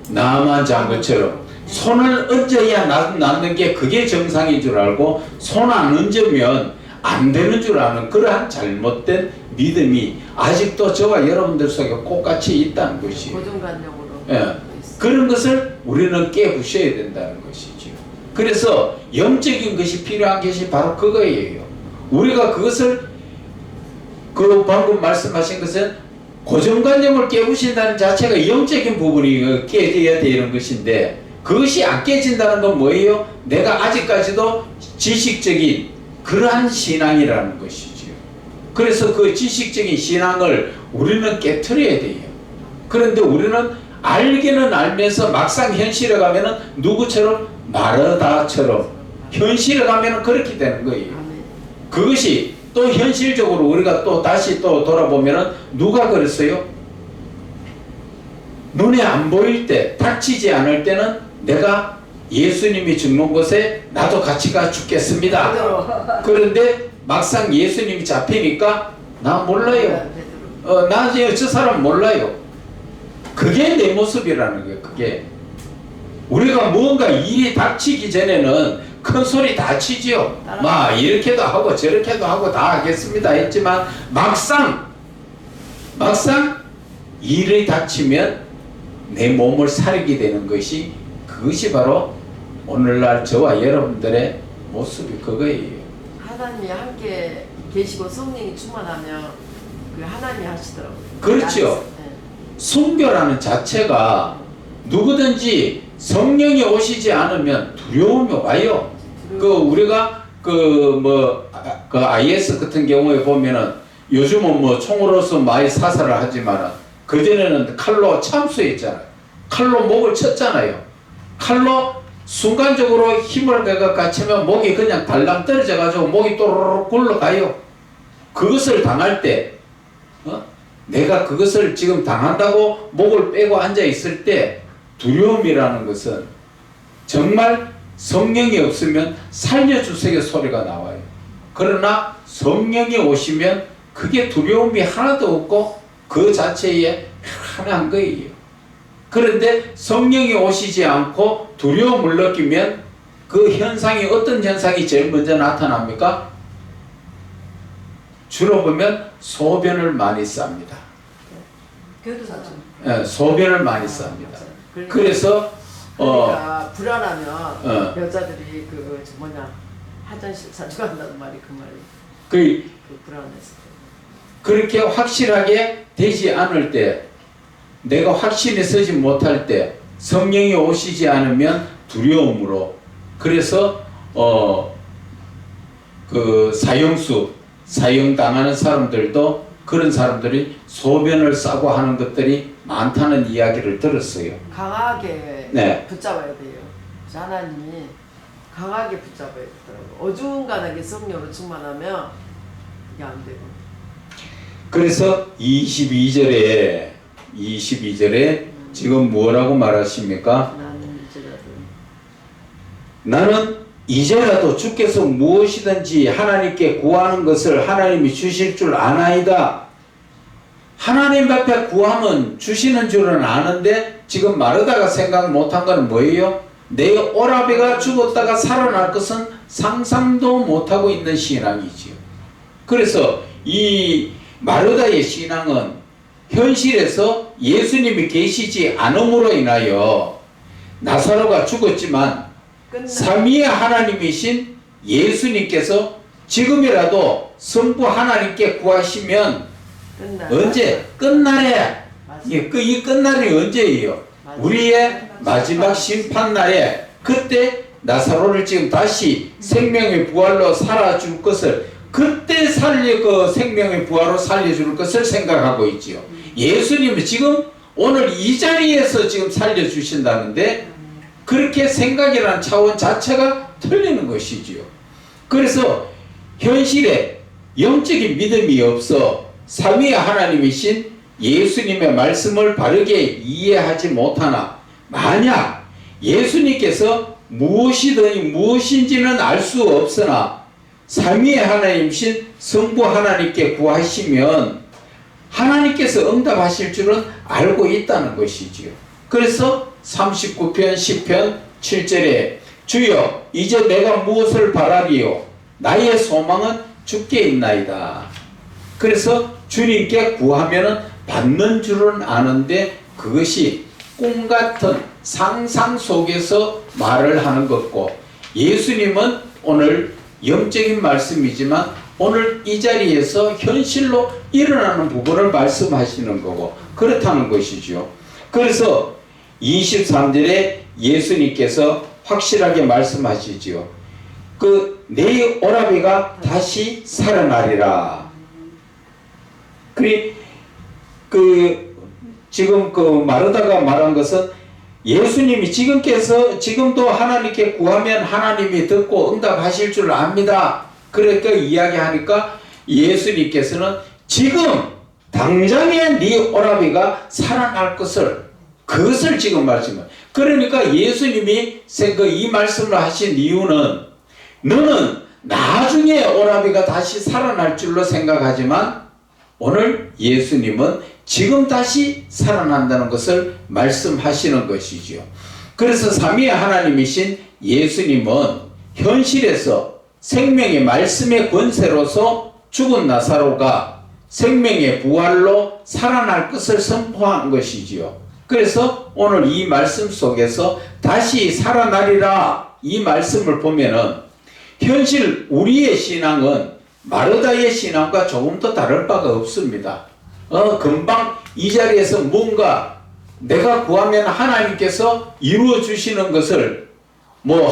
나만 장군처럼 손을 얹어야 낫는 게 그게 정상인 줄 알고 손 안 얹으면 안 되는 줄 아는 그러한 잘못된 믿음이 아직도 저와 여러분들 속에 꽃같이 있다는 것이에요. 고정관념으로. 예. 그런 것을 우리는 깨부셔야 된다는 것이죠. 그래서 영적인 것이 필요한 것이 바로 그거예요. 우리가 그것을 그 방금 말씀하신 것은 고정관념을 깨부신다는 자체가 영적인 부분이 깨져야 되는 것인데 그것이 안 깨진다는 건 뭐예요? 내가 아직까지도 지식적인 그러한 신앙이라는 것이죠. 그래서 그 지식적인 신앙을 우리는 깨트려야 돼요. 그런데 우리는 알기는 알면서 막상 현실에 가면은 누구처럼? 마르다처럼 현실에 가면은 그렇게 되는 거예요. 그것이 또 현실적으로 우리가 또 다시 또 돌아보면은 누가 그랬어요? 눈에 안 보일 때, 닥치지 않을 때는 내가 예수님이 죽는 곳에 나도 같이 가 죽겠습니다. 그런데 막상 예수님이 잡히니까 나 몰라요. 나 저 사람 몰라요. 그게 내 모습이라는 거예요. 그게 우리가 뭔가 일이 닥치기 전에는 큰 소리 다 치지요. 막 이렇게도 하고 저렇게도 하고 다 하겠습니다 했지만 막상 일이 닥치면 내 몸을 사리게 되는 것이 그것이 바로 오늘날 저와 여러분들의 모습이 그거예요. 하나님이 함께 계시고 성령이 충만하면 그 하나님이 하시더라고요. 그렇죠. 네. 순교라는 자체가 누구든지 성령이 오시지 않으면 두려움이 와요. 그 우리가 그 IS 같은 경우에 보면은 요즘은 뭐 총으로서 많이 사살을 하지만 그 전에는 칼로 참수했잖아요. 칼로 목을 쳤잖아요. 칼로 순간적으로 힘을 갖추면 목이 그냥 달랑 떨어져 가지고 목이 또르르 굴러가요. 그것을 당할 때 내가 그것을 지금 당한다고 목을 빼고 앉아 있을 때 두려움이라는 것은 정말 성령이 없으면 살려주세요 소리가 나와요. 그러나 성령이 오시면 그게 두려움이 하나도 없고 그 자체에 편한 거예요. 그런데 성령이 오시지 않고 두려움을 느끼면 그 현상이 어떤 현상이 제일 먼저 나타납니까? 주로 보면 소변을 많이 쌉니다. 소변을 많이 쌉니다. 그래서 그러니까 불안하면 여자들이 그 뭐냐 화장실 자주 간다는 말이 그 말이 그 불안해서 그렇게 확실하게 되지 않을 때 내가 확신에 서지 못할 때 성령이 오시지 않으면 두려움으로 그래서 그 사형당하는 사람들도 그런 사람들이 소변을 싸고 하는 것들이 많다는 이야기를 들었어요. 강하게 네. 붙잡아야 돼요. 하나님이 강하게 붙잡아야 되더라고요. 어중간하게 성령으로 충만하면 이게 안 되고. 그래서 22절에 지금 뭐라고 말하십니까? 나는 이제라도 주께서 무엇이든지 하나님께 구하는 것을 하나님이 주실 줄 아나이다. 하나님 앞에 구하면 주시는 줄은 아는데 지금 마르다가 생각 못한 건 뭐예요? 내 오라비가 죽었다가 살아날 것은 상상도 못하고 있는 신앙이지요. 그래서 이 마르다의 신앙은 현실에서 예수님이 계시지 않음으로 인하여 나사로가 죽었지만 삼위의 하나님이신 예수님께서 지금이라도 성부 하나님께 구하시면 언제? 끝날에 이 끝날이 언제예요? 우리의 마지막 심판날에 그때 나사로를 지금 다시 생명의 부활로 살아줄 것을 그때 생명의 부활로 살려줄 것을 생각하고 있지요. 예수님은 지금 오늘 이 자리에서 지금 살려주신다는데 그렇게 생각이라는 차원 자체가 틀리는 것이지요. 그래서 현실에 영적인 믿음이 없어 삼위의 하나님이신 예수님의 말씀을 바르게 이해하지 못하나 만약 예수님께서 무엇인지는 알 수 없으나 삼위의 하나님이신 성부 하나님께 구하시면 하나님께서 응답하실 줄은 알고 있다는 것이지요. 그래서 39편 10편 7절에 주여 이제 내가 무엇을 바라리요 나의 소망은 주께 있나이다. 그래서 주님께 구하면 받는 줄은 아는데 그것이 꿈같은 상상 속에서 말을 하는 것고, 예수님은 오늘 영적인 말씀이지만 오늘 이 자리에서 현실로 일어나는 부분을 말씀하시는 거고 그렇다는 것이죠. 그래서 23절에 예수님께서 확실하게 말씀하시지요. 내 오라비가 다시 살아나리라. 지금 마르다가 말한 것은 예수님이 지금도 하나님께 구하면 하나님이 듣고 응답하실 줄 압니다. 그러니까 이야기하니까 예수님께서는 지금 당장에 네 오라비가 살아날 그것을 지금 말씀해요. 그러니까 예수님이 이 말씀을 하신 이유는 너는 나중에 오라비가 다시 살아날 줄로 생각하지만 오늘 예수님은 지금 다시 살아난다는 것을 말씀하시는 것이지요. 그래서 삼위의 하나님이신 예수님은 현실에서 생명의 말씀의 권세로서 죽은 나사로가 생명의 부활로 살아날 것을 선포한 것이지요. 그래서 오늘 이 말씀 속에서 다시 살아나리라 이 말씀을 보면은 현실 우리의 신앙은 마르다의 신앙과 조금 더 다를 바가 없습니다. 금방 이 자리에서 뭔가 내가 구하면 하나님께서 이루어 주시는 것을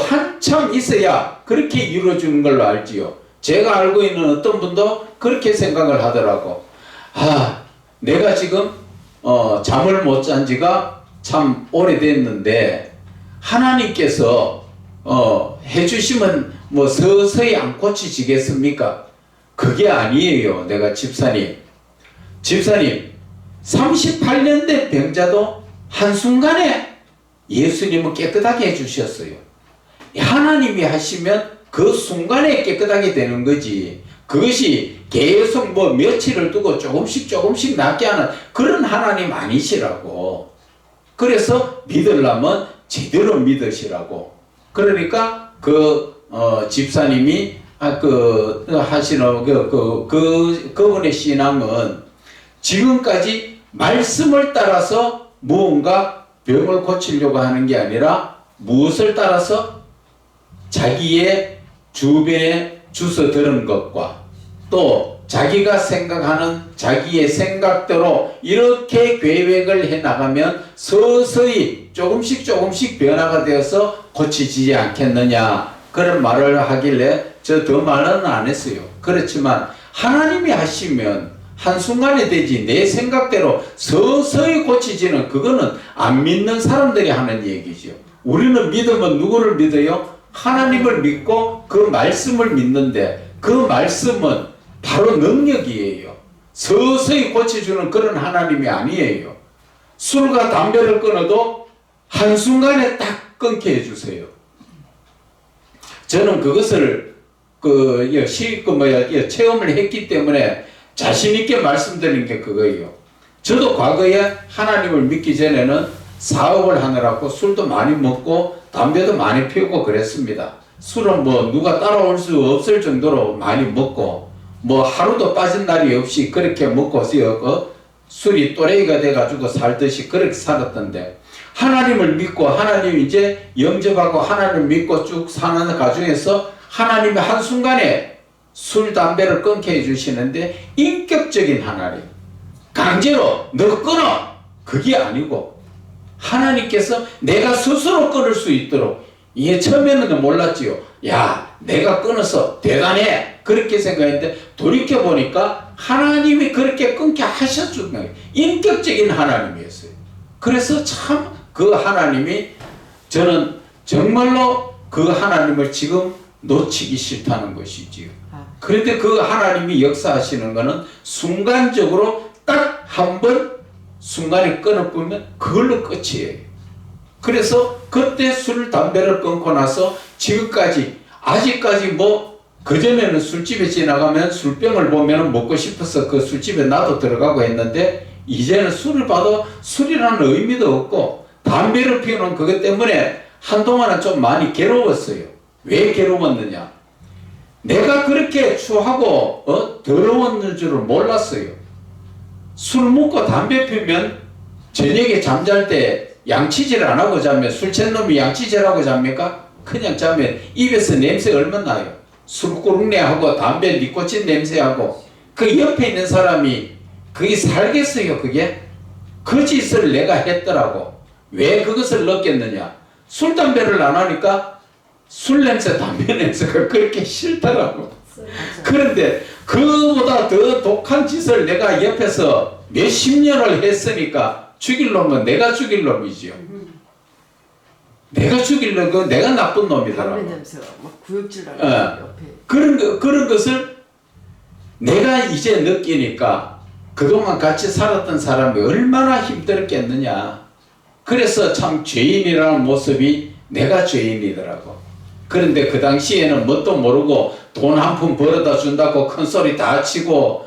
한참 있어야 그렇게 이루어 주는 걸로 알지요. 제가 알고 있는 어떤 분도 그렇게 생각을 하더라고. 내가 지금 잠을 못 잔 지가 참 오래됐는데 하나님께서 해주시면 서서히 안 고치지겠습니까? 그게 아니에요. 내가 집사님 38년 된 병자도 한순간에 예수님은 깨끗하게 해주셨어요. 하나님이 하시면 그 순간에 깨끗하게 되는 거지, 그것이 계속 며칠을 두고 조금씩 낫게 하는 그런 하나님 아니시라고. 그래서 믿으려면 제대로 믿으시라고. 그러니까 집사님이 하시는 그분의 신앙은 지금까지 말씀을 따라서 무언가 병을 고치려고 하는 게 아니라 무엇을 따라서 자기의 주변에 주워 들은 것과 또 자기가 생각하는 자기의 생각대로 이렇게 계획을 해 나가면 서서히 조금씩 변화가 되어서 고치지지 않겠느냐, 그런 말을 하길래 저 더 말은 안 했어요. 그렇지만 하나님이 하시면 한순간에 되지 내 생각대로 서서히 고치지는 그거는 안 믿는 사람들이 하는 얘기죠. 우리는 믿으면 누구를 믿어요? 하나님을 믿고 그 말씀을 믿는데 그 말씀은 바로 능력이에요. 서서히 고쳐주는 그런 하나님이 아니에요. 술과 담배를 끊어도 한순간에 딱 끊게 해주세요. 저는 그것을 체험을 했기 때문에 자신있게 말씀드리는 게 그거예요. 저도 과거에 하나님을 믿기 전에는 사업을 하느라고 술도 많이 먹고 담배도 많이 피우고 그랬습니다. 술은 누가 따라올 수 없을 정도로 많이 먹고 하루도 빠진 날이 없이 그렇게 먹고 술이 또래이가 돼가지고 살듯이 그렇게 살았던데, 하나님을 믿고 하나님 이제 영접하고 하나님을 믿고 쭉 사는 가중에서 하나님이 한순간에 술, 담배를 끊게 해주시는데 인격적인 하나님, 강제로 너 끊어! 그게 아니고 하나님께서 내가 스스로 끊을 수 있도록, 이게 처음에는 몰랐지요. 야, 내가 끊어서 대단해! 그렇게 생각했는데 돌이켜보니까 하나님이 그렇게 끊게 하셨던 거예요. 인격적인 하나님이었어요. 그래서 참 그 하나님이, 저는 정말로 그 하나님을 지금 놓치기 싫다는 것이지요. 그런데 그 하나님이 역사하시는 것은 순간적으로 딱 한 번 순간에 끊어보면 그걸로 끝이에요. 그래서 그때 술, 담배를 끊고 나서 지금까지 아직까지 그전에는 술집에 지나가면 술병을 보면 먹고 싶어서 그 술집에 나도 들어가고 했는데 이제는 술을 봐도 술이라는 의미도 없고 담배를 피우는 그것 때문에 한동안은 좀 많이 괴로웠어요. 왜 괴로웠느냐? 내가 그렇게 추하고 더러웠는 줄을 몰랐어요. 술 먹고 담배 피우면 저녁에 잠잘 때 양치질 안 하고 자면 술 취한 놈이 양치질하고 잡니까? 그냥 자면 입에서 냄새 얼마나 나요. 술꾸룩내하고 담배 니코틴 냄새하고 그 옆에 있는 사람이 그게 살겠어요. 그게 그 짓을 내가 했더라고. 왜 그것을 넣겠느냐? 술 담배를 안 하니까 술 냄새 담배 냄새가 그렇게 싫더라고. 그런데 그보다 더 독한 짓을 내가 옆에서 몇십 년을 했으니까 죽일 놈은 내가 죽일 놈이지요. 내가 죽일 놈은 내가 나쁜 놈이더라고. 담배 냄새가 막 구역질 나고 옆에. 그런 것을 내가 이제 느끼니까 그동안 같이 살았던 사람이 얼마나 힘들었겠느냐. 그래서 참 죄인이라는 모습이 내가 죄인이더라고. 그런데 그 당시에는 뭣도 모르고 돈 한 푼 벌어다 준다고 큰 소리 다 치고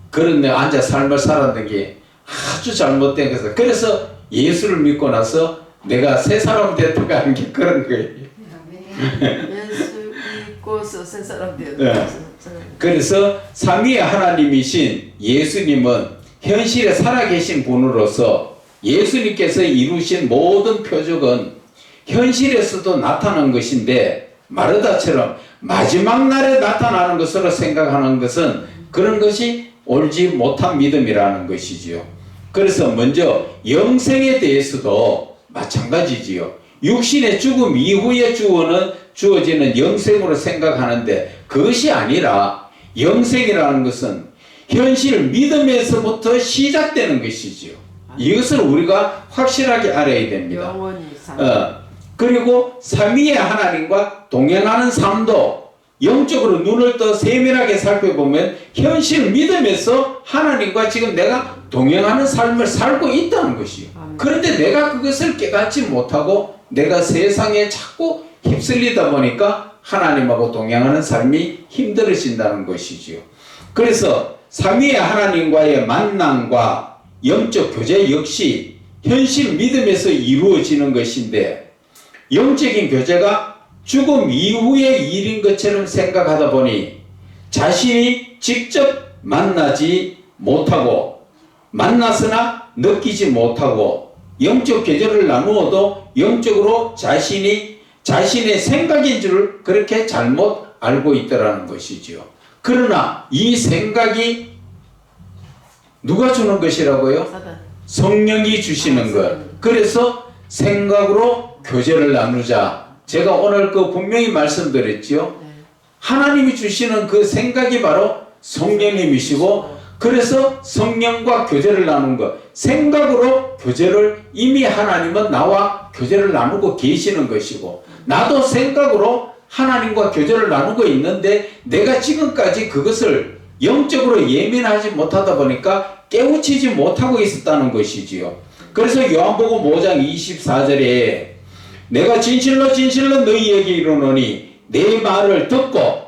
그런 데 앉아 삶을 살았던 게 아주 잘못된 것을. 그래서 예수를 믿고 나서 내가 새 사람 됐다가 하는 게 그런 거예요. 예수 믿고서 새 사람 되었다. 네. 그래서 삼위의 하나님이신 예수님은 현실에 살아계신 분으로서 예수님께서 이루신 모든 표적은 현실에서도 나타난 것인데 마르다처럼 마지막 날에 나타나는 것으로 생각하는 것은 그런 것이 옳지 못한 믿음이라는 것이지요. 그래서 먼저 영생에 대해서도 마찬가지지요. 육신의 죽음 이후에 주어지는 영생으로 생각하는데 그것이 아니라 영생이라는 것은 현실 믿음에서부터 시작되는 것이지요. 이것을 우리가 확실하게 알아야 됩니다. 영원히 그리고 삼위의 하나님과 동행하는 삶도 영적으로 눈을 떠 세밀하게 살펴보면 현실 믿음에서 하나님과 지금 내가 동행하는 삶을 살고 있다는 것이요. 그런데 내가 그것을 깨닫지 못하고 내가 세상에 자꾸 휩쓸리다 보니까 하나님하고 동행하는 삶이 힘들어진다는 것이지요. 그래서 삼위의 하나님과의 만남과 영적 교제 역시 현실 믿음에서 이루어지는 것인데 영적인 교제가 죽음 이후의 일인 것처럼 생각하다 보니 자신이 직접 만나지 못하고 만났으나 느끼지 못하고 영적 교제를 나누어도 영적으로 자신의 생각인 줄 그렇게 잘못 알고 있더라는 것이지요. 그러나 이 생각이 누가 주는 것이라고요? 성령이 주시는 것. 그래서 생각으로 교제를 나누자. 제가 오늘 그 분명히 말씀드렸지요. 하나님이 주시는 그 생각이 바로 성령님이시고 그래서 성령과 교제를 나눈 것. 생각으로 교제를 이미 하나님은 나와 교제를 나누고 계시는 것이고 나도 생각으로 하나님과 교제를 나누고 있는데 내가 지금까지 그것을 영적으로 예민하지 못하다 보니까 깨우치지 못하고 있었다는 것이지요. 그래서 요한복음 5장 24절에 내가 진실로 너희에게 이르노니 내 말을 듣고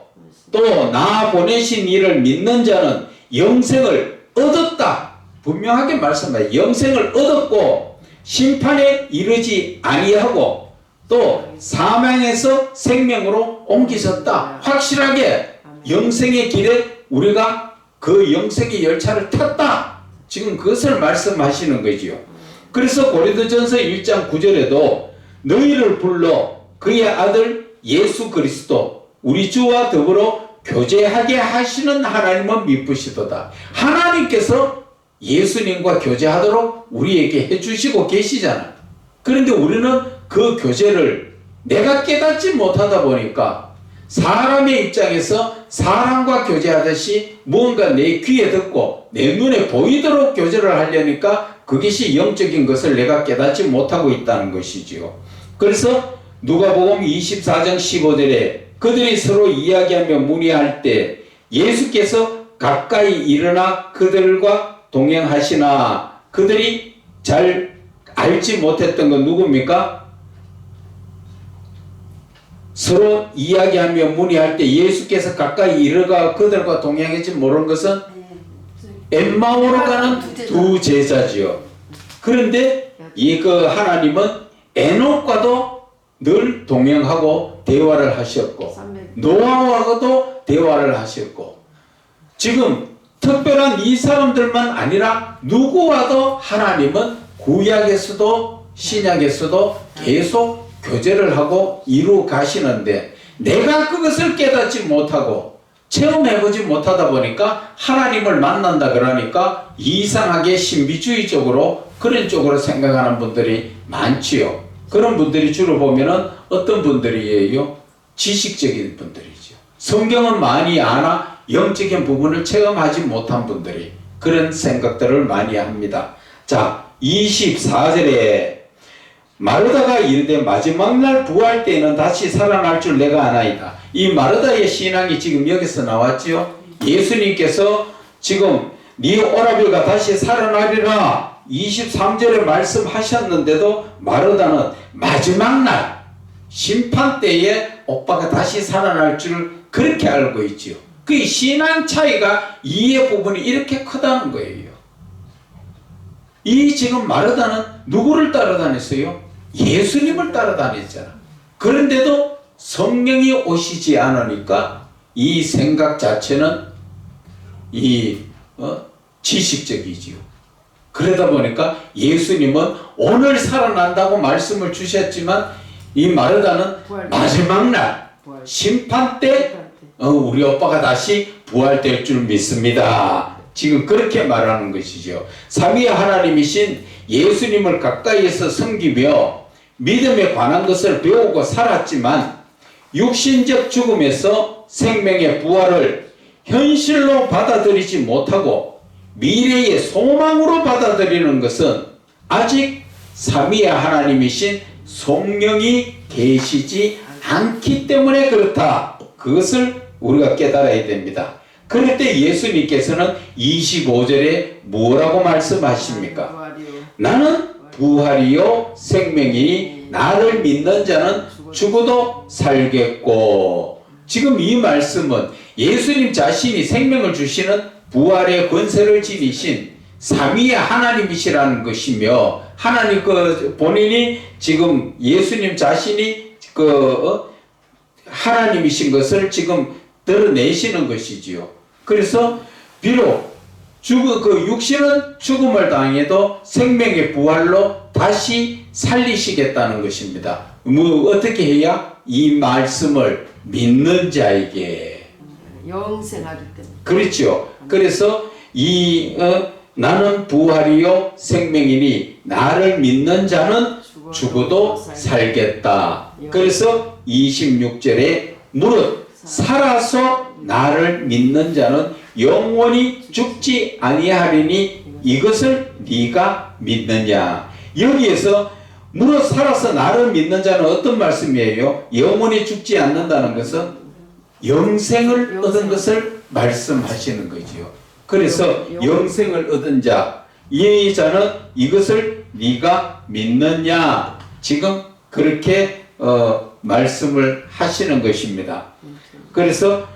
또 나 보내신 이를 믿는 자는 영생을 얻었다. 분명하게 말씀해요. 영생을 얻었고 심판에 이르지 아니하고 또 사망에서 생명으로 옮기셨다. 확실하게 영생의 길에 우리가 그 영생의 열차를 탔다. 지금 그것을 말씀하시는 거지요. 그래서 고린도전서 1장 9절에도 너희를 불러 그의 아들 예수 그리스도 우리 주와 더불어 교제하게 하시는 하나님은 미쁘시도다. 하나님께서 예수님과 교제하도록 우리에게 해주시고 계시잖아. 그런데 우리는 그 교제를 내가 깨닫지 못하다 보니까 사람의 입장에서 사람과 교제하듯이 무언가 내 귀에 듣고 내 눈에 보이도록 교제를 하려니까 그것이 영적인 것을 내가 깨닫지 못하고 있다는 것이지요. 그래서 누가복음 24장 15절에 그들이 서로 이야기하며 문의할 때 예수께서 가까이 일어나 그들과 동행하시나 그들이 잘 알지 못했던 건 누굽니까? 서로 이야기하며 문의할 때 예수께서 가까이 이르가 그들과 동행했지 모르는 것은 엠마오로 가는 두 제자지요. 그런데 이 그 하나님은 에녹과도 늘 동행하고 대화를 하셨고 노아와도 대화를 하셨고 지금 특별한 이 사람들만 아니라 누구와도 하나님은 구약에서도 신약에서도 계속 교제를 하고 이루 가시는데 내가 그것을 깨닫지 못하고 체험해보지 못하다 보니까 하나님을 만난다 그러니까 이상하게 신비주의적으로 그런 쪽으로 생각하는 분들이 많지요. 그런 분들이 주로 보면은 어떤 분들이에요? 지식적인 분들이죠. 성경은 많이 아나 영적인 부분을 체험하지 못한 분들이 그런 생각들을 많이 합니다. 자, 24절에 마르다가 이르되 마지막 날 부활 때에는 다시 살아날 줄 내가 아나이다. 이 마르다의 신앙이 지금 여기서 나왔지요. 예수님께서 지금 네 오라비가 다시 살아나리라 23절에 말씀하셨는데도 마르다는 마지막 날 심판 때에 오빠가 다시 살아날 줄 그렇게 알고 있지요. 그 신앙 차이가 이해 부분이 이렇게 크다는 거예요. 이 지금 마르다는 누구를 따라다녔어요? 예수님을 따라다녔잖아. 그런데도 성령이 오시지 않으니까 이 생각 자체는 지식적이지요. 그러다 보니까 예수님은 오늘 살아난다고 말씀을 주셨지만 이 마르다는 마지막 날 심판 때 우리 오빠가 다시 부활될 줄 믿습니다. 지금 그렇게 말하는 것이죠. 삼위의 하나님이신 예수님을 가까이에서 섬기며 믿음에 관한 것을 배우고 살았지만 육신적 죽음에서 생명의 부활을 현실로 받아들이지 못하고 미래의 소망으로 받아들이는 것은 아직 삼위의 하나님이신 성령이 계시지 않기 때문에 그렇다. 그것을 우리가 깨달아야 됩니다. 그럴 때 예수님께서는 25절에 뭐라고 말씀하십니까? 나는 부활이요 생명이니 나를 믿는 자는 죽어도 살겠고. 지금 이 말씀은 예수님 자신이 생명을 주시는 부활의 권세를 지니신 삼위의 하나님이시라는 것이며 하나님 본인이 지금 예수님 자신이 하나님이신 것을 지금 드러내시는 것이지요. 그래서 비록 육신은 죽음을 당해도 생명의 부활로 다시 살리시겠다는 것입니다. 어떻게 해야? 이 말씀을 믿는 자에게 영생하기 때문에. 그렇죠. 그래서 나는 부활이요 생명이니 나를 믿는 자는 죽어도 살겠다. 그래서 26절에 무릇 살아서 나를 믿는 자는 영원히 죽지 아니하리니 이것을 네가 믿느냐. 여기에서 무릇 살아서 나를 믿는 자는 어떤 말씀이에요? 영원히 죽지 않는다는 것은 영생을 얻은 것을 말씀하시는 거지요. 그래서 영생을 얻은 자, 이 자는 이것을 네가 믿느냐. 지금 그렇게 말씀을 하시는 것입니다. 그래서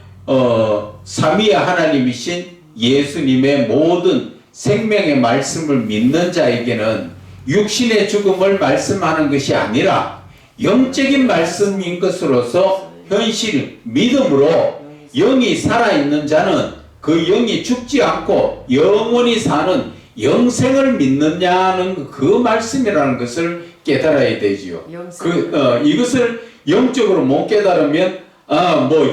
삼위의 하나님이신 예수님의 모든 생명의 말씀을 믿는 자에게는 육신의 죽음을 말씀하는 것이 아니라 영적인 말씀인 것으로서 현실 믿음으로 영이 살아있는 자는 그 영이 죽지 않고 영원히 사는 영생을 믿느냐는 그 말씀이라는 것을 깨달아야 되지요. 이것을 영적으로 못 깨달으면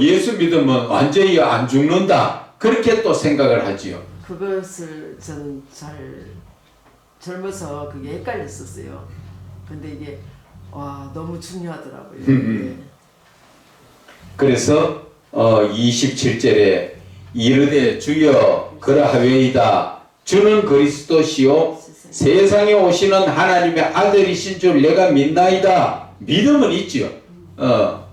예수 믿으면 완전히 안 죽는다. 그렇게 또 생각을 하지요. 그것을 저는 잘 젊어서 그게 헷갈렸었어요. 근데 이게 너무 중요하더라고요. 네. 그래서 27절에 이르되 주여 그러하외이다. 주는 그리스도시요 세상에 오시는 하나님의 아들이신 줄 내가 믿나이다. 믿음은 있죠.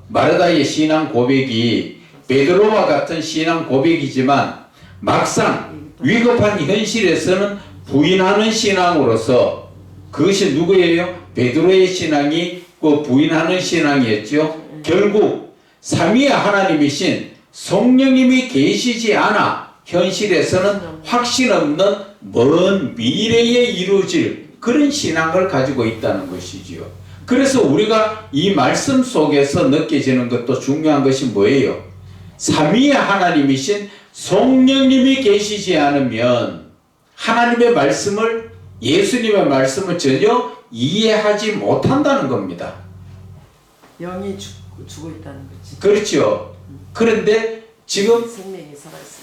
마르다의 신앙 고백이 베드로와 같은 신앙 고백이지만 막상 위급한 현실에서는 부인하는 신앙으로서 그것이 누구예요? 베드로의 신앙이 부인하는 신앙이었죠. 결국 삼위의 하나님이신 성령님이 계시지 않아 현실에서는 확신 없는 먼 미래에 이루어질 그런 신앙을 가지고 있다는 것이지요. 그래서 우리가 이 말씀 속에서 느껴지는 것도 중요한 것이 뭐예요? 삼위의 하나님이신 성령님이 계시지 않으면 하나님의 말씀을, 예수님의 말씀을 전혀 이해하지 못한다는 겁니다. 영이 죽어 있다는 거지. 그렇죠. 그런데 지금 생명이 살아있어.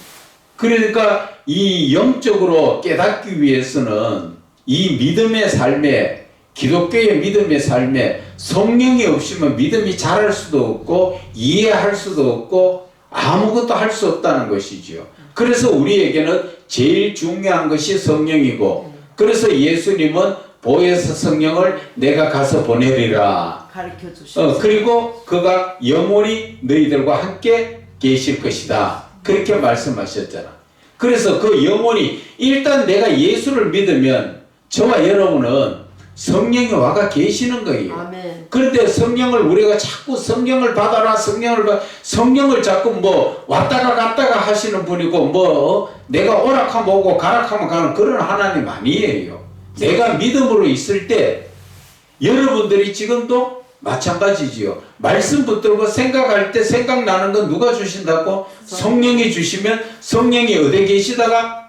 그러니까 이 영적으로 깨닫기 위해서는 이 믿음의 삶에, 기독교의 믿음의 삶에 성령이 없으면 믿음이 자랄 수도 없고 이해할 수도 없고 아무것도 할 수 없다는 것이지요. 그래서 우리에게는 제일 중요한 것이 성령이고, 그래서 예수님은 보혜사 성령을 내가 가서 보내리라. 가르쳐 주시고. 그리고 그가 영원히 너희들과 함께 계실 것이다. 그렇게 말씀하셨잖아. 그래서 그 영원히, 일단 내가 예수를 믿으면 저와 여러분은 성령이 와가 계시는 거예요. 아멘. 그런데 성령을 우리가 자꾸 성령을 받아라, 성령을 자꾸 뭐 왔다가 갔다가 하시는 분이고, 뭐 내가 오락하면 오고 가락하면 가는 그런 하나님 아니에요. 내가 믿음으로 있을 때 여러분들이 지금도 마찬가지지요. 말씀 붙들고 생각할 때 생각나는 건 누가 주신다고? 성령이 주시면 성령이 어디 계시다가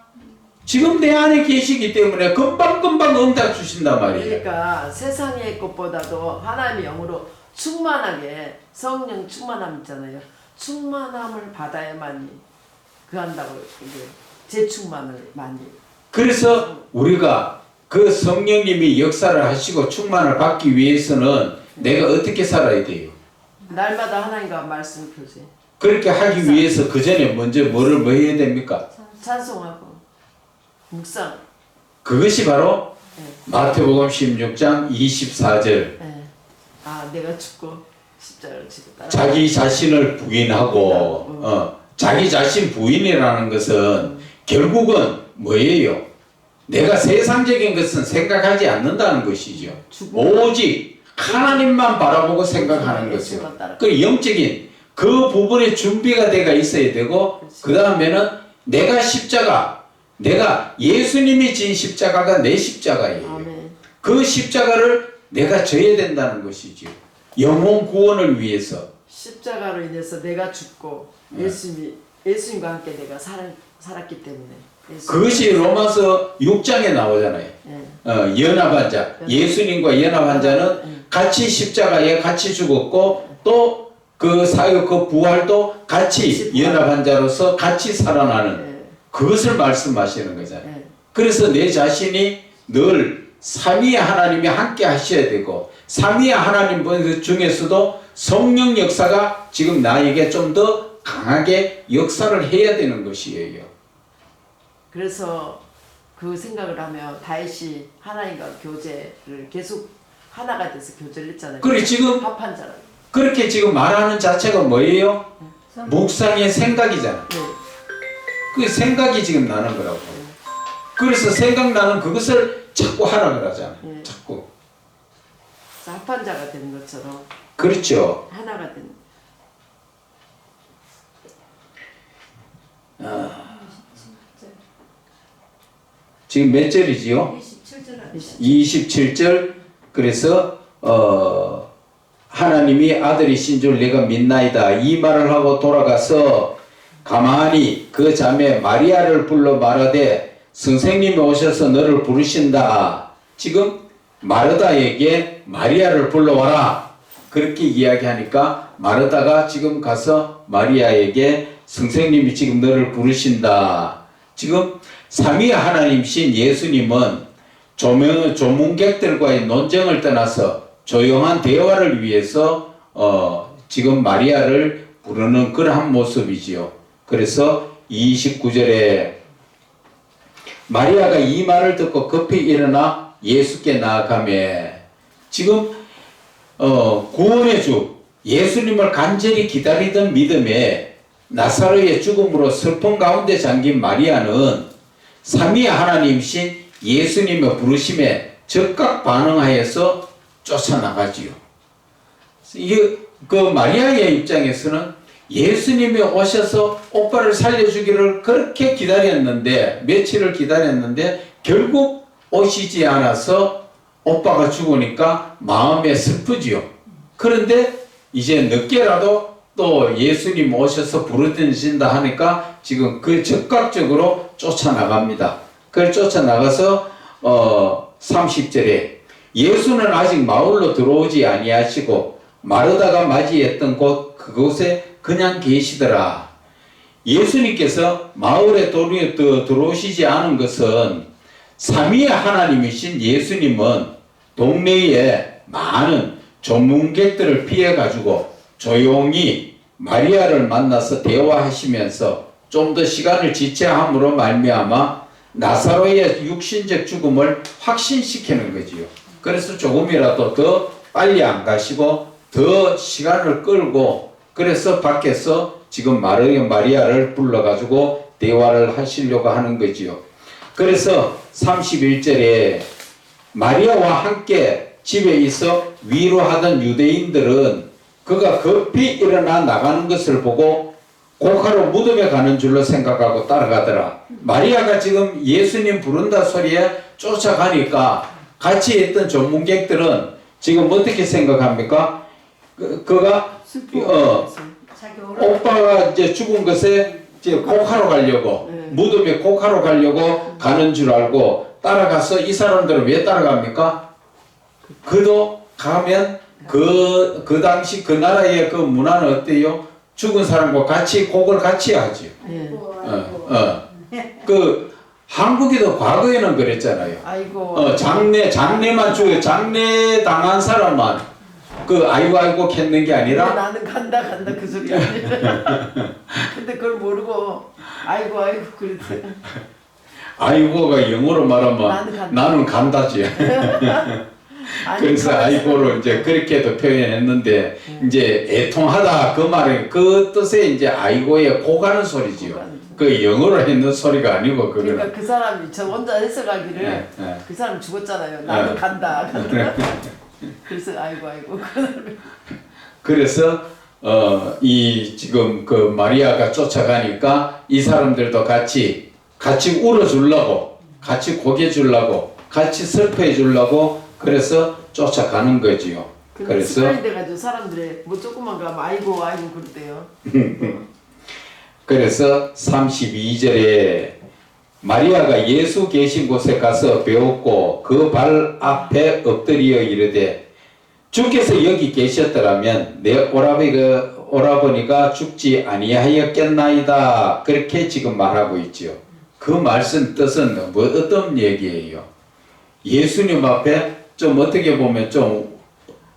지금 내 안에 계시기 때문에 금방금방 응답 주신단 말이에요. 그러니까 세상의 것보다도 하나님의 영으로 충만하게, 성령 충만함 있잖아요. 충만함을 받아야만이 그한다고, 이제 재충만을 많이. 그래서 우리가 그 성령님이 역사를 하시고 충만을 받기 위해서는 내가 어떻게 살아야 돼요? 날마다 하나님과 말씀 교제. 그렇게 하기 위해서 그 전에 먼저 뭐 해야 됩니까? 찬송하고 묵상. 그것이 바로 네. 마태복음 16장 24절. 네. 아, 내가 죽고 십자가를 지고 따라. 자기 자신을 부인하고, 자기 자신 부인이라는 것은 결국은 뭐예요? 내가 세상적인 것은 생각하지 않는다는 것이죠. 오직 하나님만 바라보고 생각하는 것이요. 그 영적인 그 부분에 준비가 돼가 있어야 되고, 그 다음에는 내가 십자가, 내가 예수님이 진 십자가가 내 십자가예요. 아멘. 그 십자가를 내가 져야 된다는 것이죠. 영혼 구원을 위해서. 십자가로 인해서 내가 죽고 예수님과 함께 내가 살았기 때문에. 그것이 로마서 6장에 나오잖아요. 네. 연합한 자, 예수님과 연합한 자는 같이 십자가에 같이 죽었고, 또 그 사역, 그 부활도 같이 연합한 자로서 같이 살아나는, 네. 그것을 말씀하시는 거잖아요. 네. 그래서 내 자신이 늘 삼위의 하나님이 함께 하셔야 되고, 삼위의 하나님 중에서도 성령 역사가 지금 나에게 좀 더 강하게 역사를 해야 되는 것이에요. 그래서 그 생각을 하면 다윗이 하나님과 교제를 계속 하나가 돼서 교제를 했잖아요. 그래, 지금 합한 자라고. 그렇게 지금 말하는 자체가 뭐예요? 묵상의 생각이잖아. 네. 그 생각이 지금 나는 거라고. 그래서 생각나는 그것을 자꾸 하라 그러잖아. 네. 자꾸. 합한 자가 되는 것처럼. 그렇죠. 하나가 되는. 지금 몇 절이지요? 27절. 그래서 하나님이 아들이신 줄 내가 믿나이다. 이 말을 하고 돌아가서 가만히 그 자매 마리아를 불러 말하되 선생님이 오셔서 너를 부르신다. 지금 마르다에게 마리아를 불러와라. 그렇게 이야기하니까 마르다가 지금 가서 마리아에게 선생님이 지금 너를 부르신다. 지금 삼위 하나님이신 예수님은 조문객들과의 논쟁을 떠나서 조용한 대화를 위해서 지금 마리아를 부르는 그러한 모습이지요. 그래서 29절에 마리아가 이 말을 듣고 급히 일어나 예수께 나아가며, 지금 구원의 주 예수님을 간절히 기다리던 믿음에 나사로의 죽음으로 슬픔 가운데 잠긴 마리아는 삼위 하나님이신 예수님의 부르심에 즉각 반응하여서 쫓아나가지요. 이게 그 마리아의 입장에서는 예수님이 오셔서 오빠를 살려주기를 그렇게 기다렸는데, 며칠을 기다렸는데 결국 오시지 않아서 오빠가 죽으니까 마음에 슬프지요. 그런데 이제 늦게라도 또 예수님 오셔서 부르짖는다 하니까 지금 그 즉각적으로 쫓아나갑니다. 그걸 쫓아나가서 30절에 예수는 아직 마을로 들어오지 아니하시고 마르다가 맞이했던 곳 그곳에 그냥 계시더라. 예수님께서 마을에 들어오시지 않은 것은 삼위의 하나님이신 예수님은 동네에 많은 전문객들을 피해 가지고 조용히 마리아를 만나서 대화하시면서 좀 더 시간을 지체함으로 말미암아 나사로의 육신적 죽음을 확신시키는 거지요. 그래서 조금이라도 더 빨리 안 가시고 더 시간을 끌고 그래서 밖에서 지금 마리아를 불러가지고 대화를 하시려고 하는 거지요. 그래서 31절에 마리아와 함께 집에 있어 위로하던 유대인들은 그가 급히 일어나 나가는 것을 보고 고가로 무덤에 가는 줄로 생각하고 따라가더라. 마리아가 지금 예수님 부른다 소리에 쫓아가니까 같이 있던 전문객들은 지금 어떻게 생각합니까? 그가 오빠가 이제 죽은 것에 이제 곡하러 가려고 무덤에 곡하러 가려고 가는 줄 알고 따라가서 이 사람들은 왜 따라갑니까? 그도 가면 그 당시 그 나라의 그 문화는 어때요? 죽은 사람과 같이 곡을 같이 하죠. 그 한국에도 과거에는 그랬잖아요. 아이고. 장례만 장례 당한 사람만 그 아이고 했는 게 아니라 나는 간다 그 소리 아니라. 근데 그걸 모르고 아이고 그랬대. 아이고가 영어로 말하면 나는 간다지. 그래서 아이고를 이제 그렇게도 표현했는데 이제 애통하다 그 말에 그 뜻에 이제 아이고에 고가는 소리지요. 그 영어로 했는 소리가 아니고 그거는. 그러니까 그 사람이 저 혼자 해석하기를 그 사람 죽었잖아요. 나는 간다. 그래서 아이고. 그래서 이 지금 그 마리아가 쫓아가니까 이 사람들도 같이 울어주려고, 같이 고개 주려고, 같이 슬퍼해 주려고 그래서 쫓아가는 거지요. 그래서 습관이 돼가지고 사람들이 뭐 조금만 가면 아이고 그러대요. 그래서 32절에 마리아가 예수 계신 곳에 가서 배웠고 그 발 앞에 엎드려 이르되 주께서 여기 계셨더라면 내 오라버니가 죽지 아니하였겠나이다. 그렇게 지금 말하고 있지요. 그 말씀 뜻은 뭐 어떤 얘기예요? 예수님 앞에 좀 어떻게 보면 좀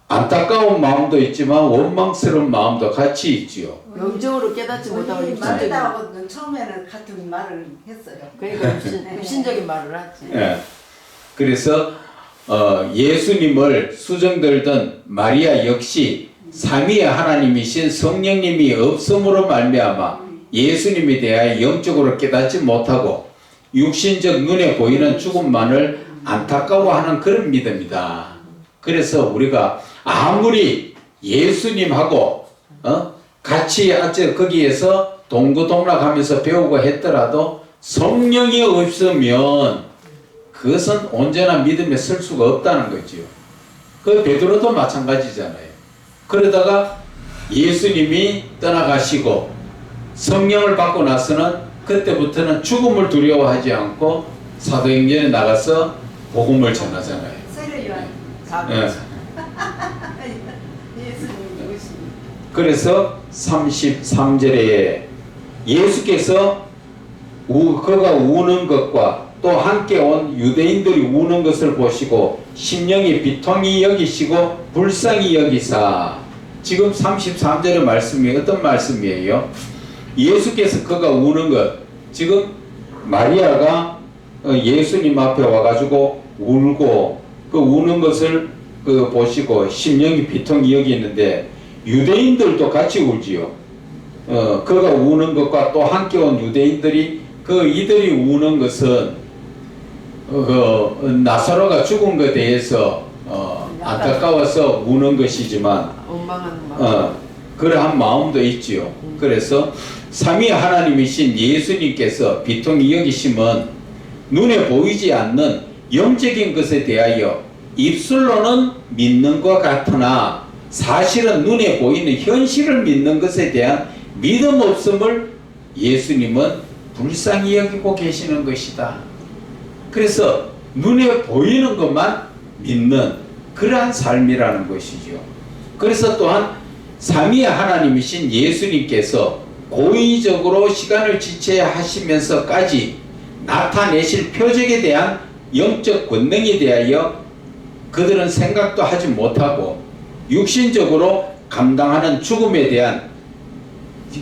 안타까운 마음도 있지만 원망스러운 마음도 같이 있지요. 영적으로 깨닫지 못하고 마리아하고는 처음에는 같은 말을 했어요. 그러니까 육신적인 말을 하지. 예. 그래서 예수님을 수정들던 마리아 역시 삼위의 하나님이신 성령님이 없음으로 말미암아 예수님에 대하여 영적으로 깨닫지 못하고 육신적 눈에 보이는 죽음만을 안타까워하는 그런 믿음이다. 그래서 우리가 아무리 예수님하고 같이 거기에서 동고동락하면서 배우고 했더라도 성령이 없으면 그것은 온전한 믿음에 설 수가 없다는 거지요. 그 베드로도 마찬가지잖아요. 그러다가 예수님이 떠나가시고 성령을 받고 나서는 그때부터는 죽음을 두려워하지 않고 사도행전에 나가서 복음을 전하잖아요. 세례 요한. 예수님 누구시니? 그래서 33절에 예수께서 그가 우는 것과 또 함께 온 유대인들이 우는 것을 보시고 심령이 비통히 여기시고 불쌍히 여기사. 지금 33절의 말씀이 어떤 말씀이에요? 예수께서 그가 우는 것, 지금 마리아가 예수님 앞에 와가지고 울고 그 우는 것을 보시고 심령이 비통히 여기는데 유대인들도 같이 울지요. 그가 우는 것과 또 함께 온 유대인들이 이들이 우는 것은 나사로가 죽은 것에 대해서 안타까워서 우는 것이지만 원망하는 마음. 그러한 마음도 있지요. 그래서 삼위 하나님이신 예수님께서 비통히 여기심은 눈에 보이지 않는 영적인 것에 대하여 입술로는 믿는 것 같으나 사실은 눈에 보이는 현실을 믿는 것에 대한 믿음 없음을 예수님은 불쌍히 여기고 계시는 것이다. 그래서 눈에 보이는 것만 믿는 그러한 삶이라는 것이죠. 그래서 또한 삼위 하나님이신 예수님께서 고의적으로 시간을 지체하시면서까지 나타내실 표적에 대한 영적 권능에 대하여 그들은 생각도 하지 못하고 육신적으로 감당하는 죽음에 대한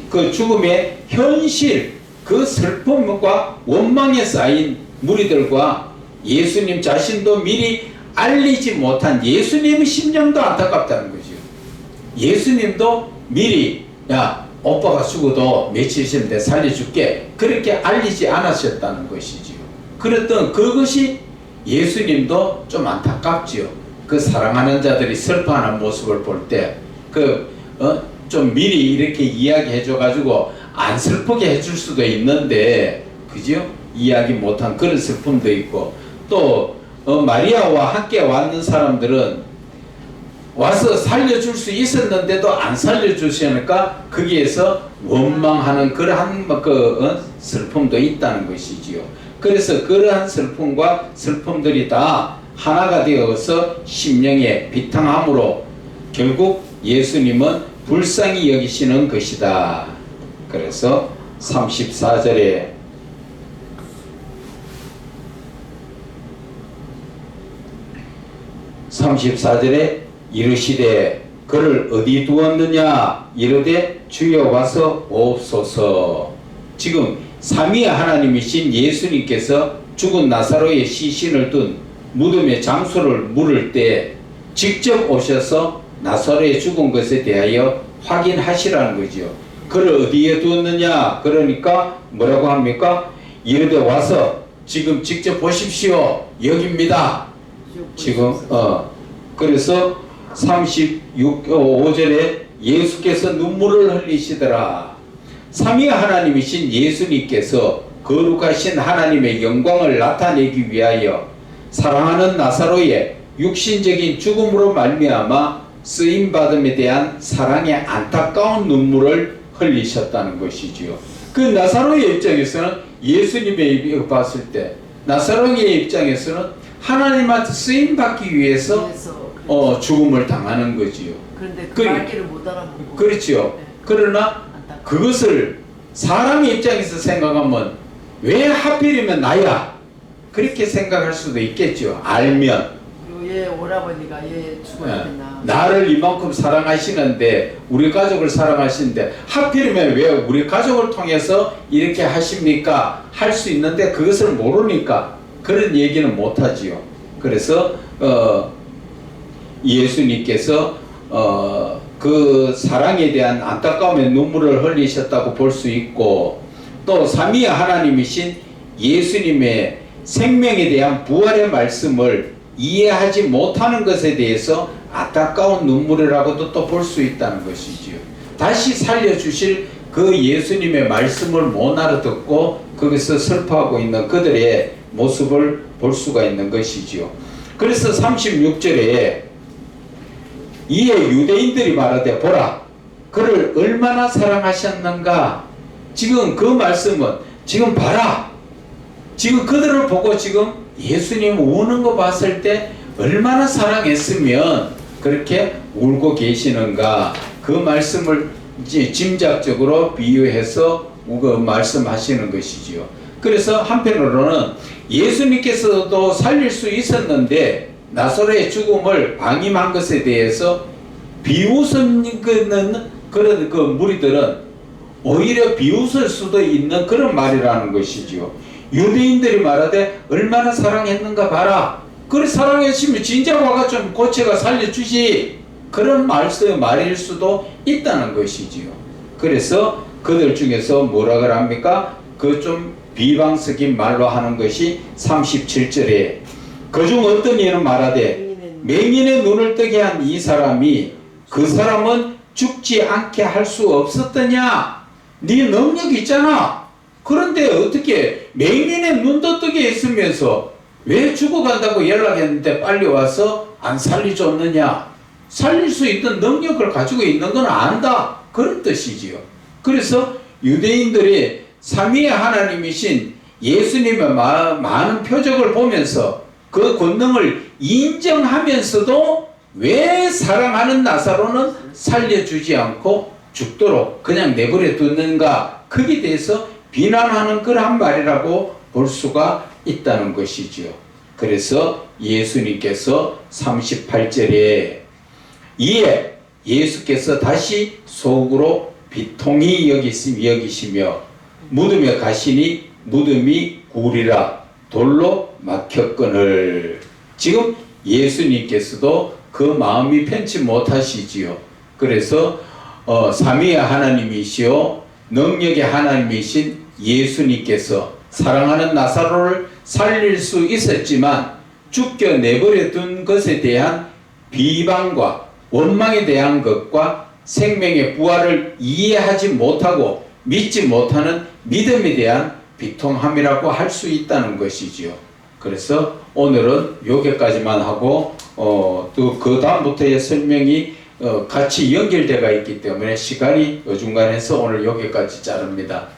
그 죽음의 현실, 그 슬픔과 원망에 쌓인 무리들과 예수님 자신도 미리 알리지 못한 예수님의 심정도 안타깝다는 거죠. 예수님도 미리 야 오빠가 죽어도 며칠 있는데 살려줄게 그렇게 알리지 않으셨다는 것이지요. 그랬던 그것이 예수님도 좀 안타깝지요. 그 사랑하는 자들이 슬퍼하는 모습을 볼 때 좀 미리 이렇게 이야기해 줘가지고 안 슬프게 해줄 수도 있는데 그죠? 이야기 못한 그런 슬픔도 있고 또 마리아와 함께 왔는 사람들은 와서 살려줄 수 있었는데도 안 살려주시니까 거기에서 원망하는 그러한 슬픔도 있다는 것이지요. 그래서 그러한 슬픔과 슬픔들이 다 하나가 되어서 심령에 비탕함으로 결국 예수님은 불쌍히 여기시는 것이다. 그래서 34절에 이르시되 그를 어디 두었느냐 이르되 주여 와서 보옵소서. 지금 삼위 하나님이신 예수님께서 죽은 나사로의 시신을 둔 무덤의 장소를 물을 때 직접 오셔서 나사로의 죽은 것에 대하여 확인하시라는 거죠. 그를 어디에 두었느냐 그러니까 뭐라고 합니까? 이르되 와서 지금 직접 보십시오. 여기입니다. 지금 그래서 35절에 예수께서 눈물을 흘리시더라. 삼위 하나님이신 예수님께서 거룩하신 하나님의 영광을 나타내기 위하여 사랑하는 나사로의 육신적인 죽음으로 말미암아 쓰임받음에 대한 사랑의 안타까운 눈물을 흘리셨다는 것이지요. 그 나사로의 입장에서는 예수님의 봤을 때 나사로의 입장에서는 하나님한테 쓰임받기 위해서 죽음을 당하는 거지요. 그런데 그 말귀를 못 알아보고. 그렇지요. 네. 그러나 그것을 사람의 입장에서 생각하면 왜 하필이면 나야? 그렇게 생각할 수도 있겠죠. 알면. 그리고 얘 오라버니가 얘 죽어야 되나. 나를 이만큼 사랑하시는데 우리 가족을 사랑하시는데 하필이면 왜 우리 가족을 통해서 이렇게 하십니까? 할 수 있는데 그것을 모르니까 그런 얘기는 못하지요. 그래서 예수님께서 그 사랑에 대한 안타까움의 눈물을 흘리셨다고 볼 수 있고 또 삼위 하나님이신 예수님의 생명에 대한 부활의 말씀을 이해하지 못하는 것에 대해서 안타까운 눈물이라고도 또 볼 수 있다는 것이지요. 다시 살려주실 그 예수님의 말씀을 못 알아듣고 거기서 슬퍼하고 있는 그들의 모습을 볼 수가 있는 것이지요. 그래서 36절에 이에 유대인들이 말하되 보라 그를 얼마나 사랑하셨는가. 지금 그 말씀은 지금 봐라 지금 그들을 보고 지금 예수님 우는 거 봤을 때 얼마나 사랑했으면 그렇게 울고 계시는가 그 말씀을 이제 짐작적으로 비유해서 말씀하시는 것이지요. 그래서 한편으로는 예수님께서도 살릴 수 있었는데 나사로의 죽음을 방임한 것에 대해서 비웃는 그런 그 무리들은 오히려 비웃을 수도 있는 그런 말이라는 것이지요. 유대인들이 말하되 얼마나 사랑했는가 봐라. 그래 사랑했으면 진짜 와가 좀 고쳐가 살려주지. 그런 말일 수도 있다는 것이지요. 그래서 그들 중에서 뭐라 그럽니까? 그 좀 비방적인 말로 하는 것이 37절에 그중 어떤 이는 말하되 맹인의 눈을 뜨게 한 이 사람이 그 사람은 죽지 않게 할 수 없었더냐? 네 능력이 있잖아. 그런데 어떻게 맹인의 눈도 뜨게 했으면서 왜 죽어간다고 연락했는데 빨리 와서 안 살려줬느냐? 살릴 수 있는 능력을 가지고 있는 건 안다. 그런 뜻이지요. 그래서 유대인들이 삼위의 하나님이신 예수님의 많은 표적을 보면서 그 권능을 인정하면서도 왜 사랑하는 나사로는 살려주지 않고 죽도록 그냥 내버려 두는가? 거기에 대해서 비난하는 그러한 말이라고 볼 수가 있다는 것이지요. 그래서 예수님께서 38절에 이에 예수께서 다시 속으로 비통히 여기시며 무덤에 가시니 무덤이 구리라 돌로 막혔거늘. 지금 예수님께서도 그 마음이 편치 못하시지요. 그래서 삼위의 하나님이시요 능력의 하나님이신 예수님께서 사랑하는 나사로를 살릴 수 있었지만 죽겨 내버려 둔 것에 대한 비방과 원망에 대한 것과 생명의 부활을 이해하지 못하고 믿지 못하는 믿음에 대한 비통함이라고 할 수 있다는 것이지요. 그래서 오늘은 여기까지만 하고 또 그 다음부터의 설명이 같이 연결되어 있기 때문에 시간이 어중간해서 오늘 여기까지 자릅니다.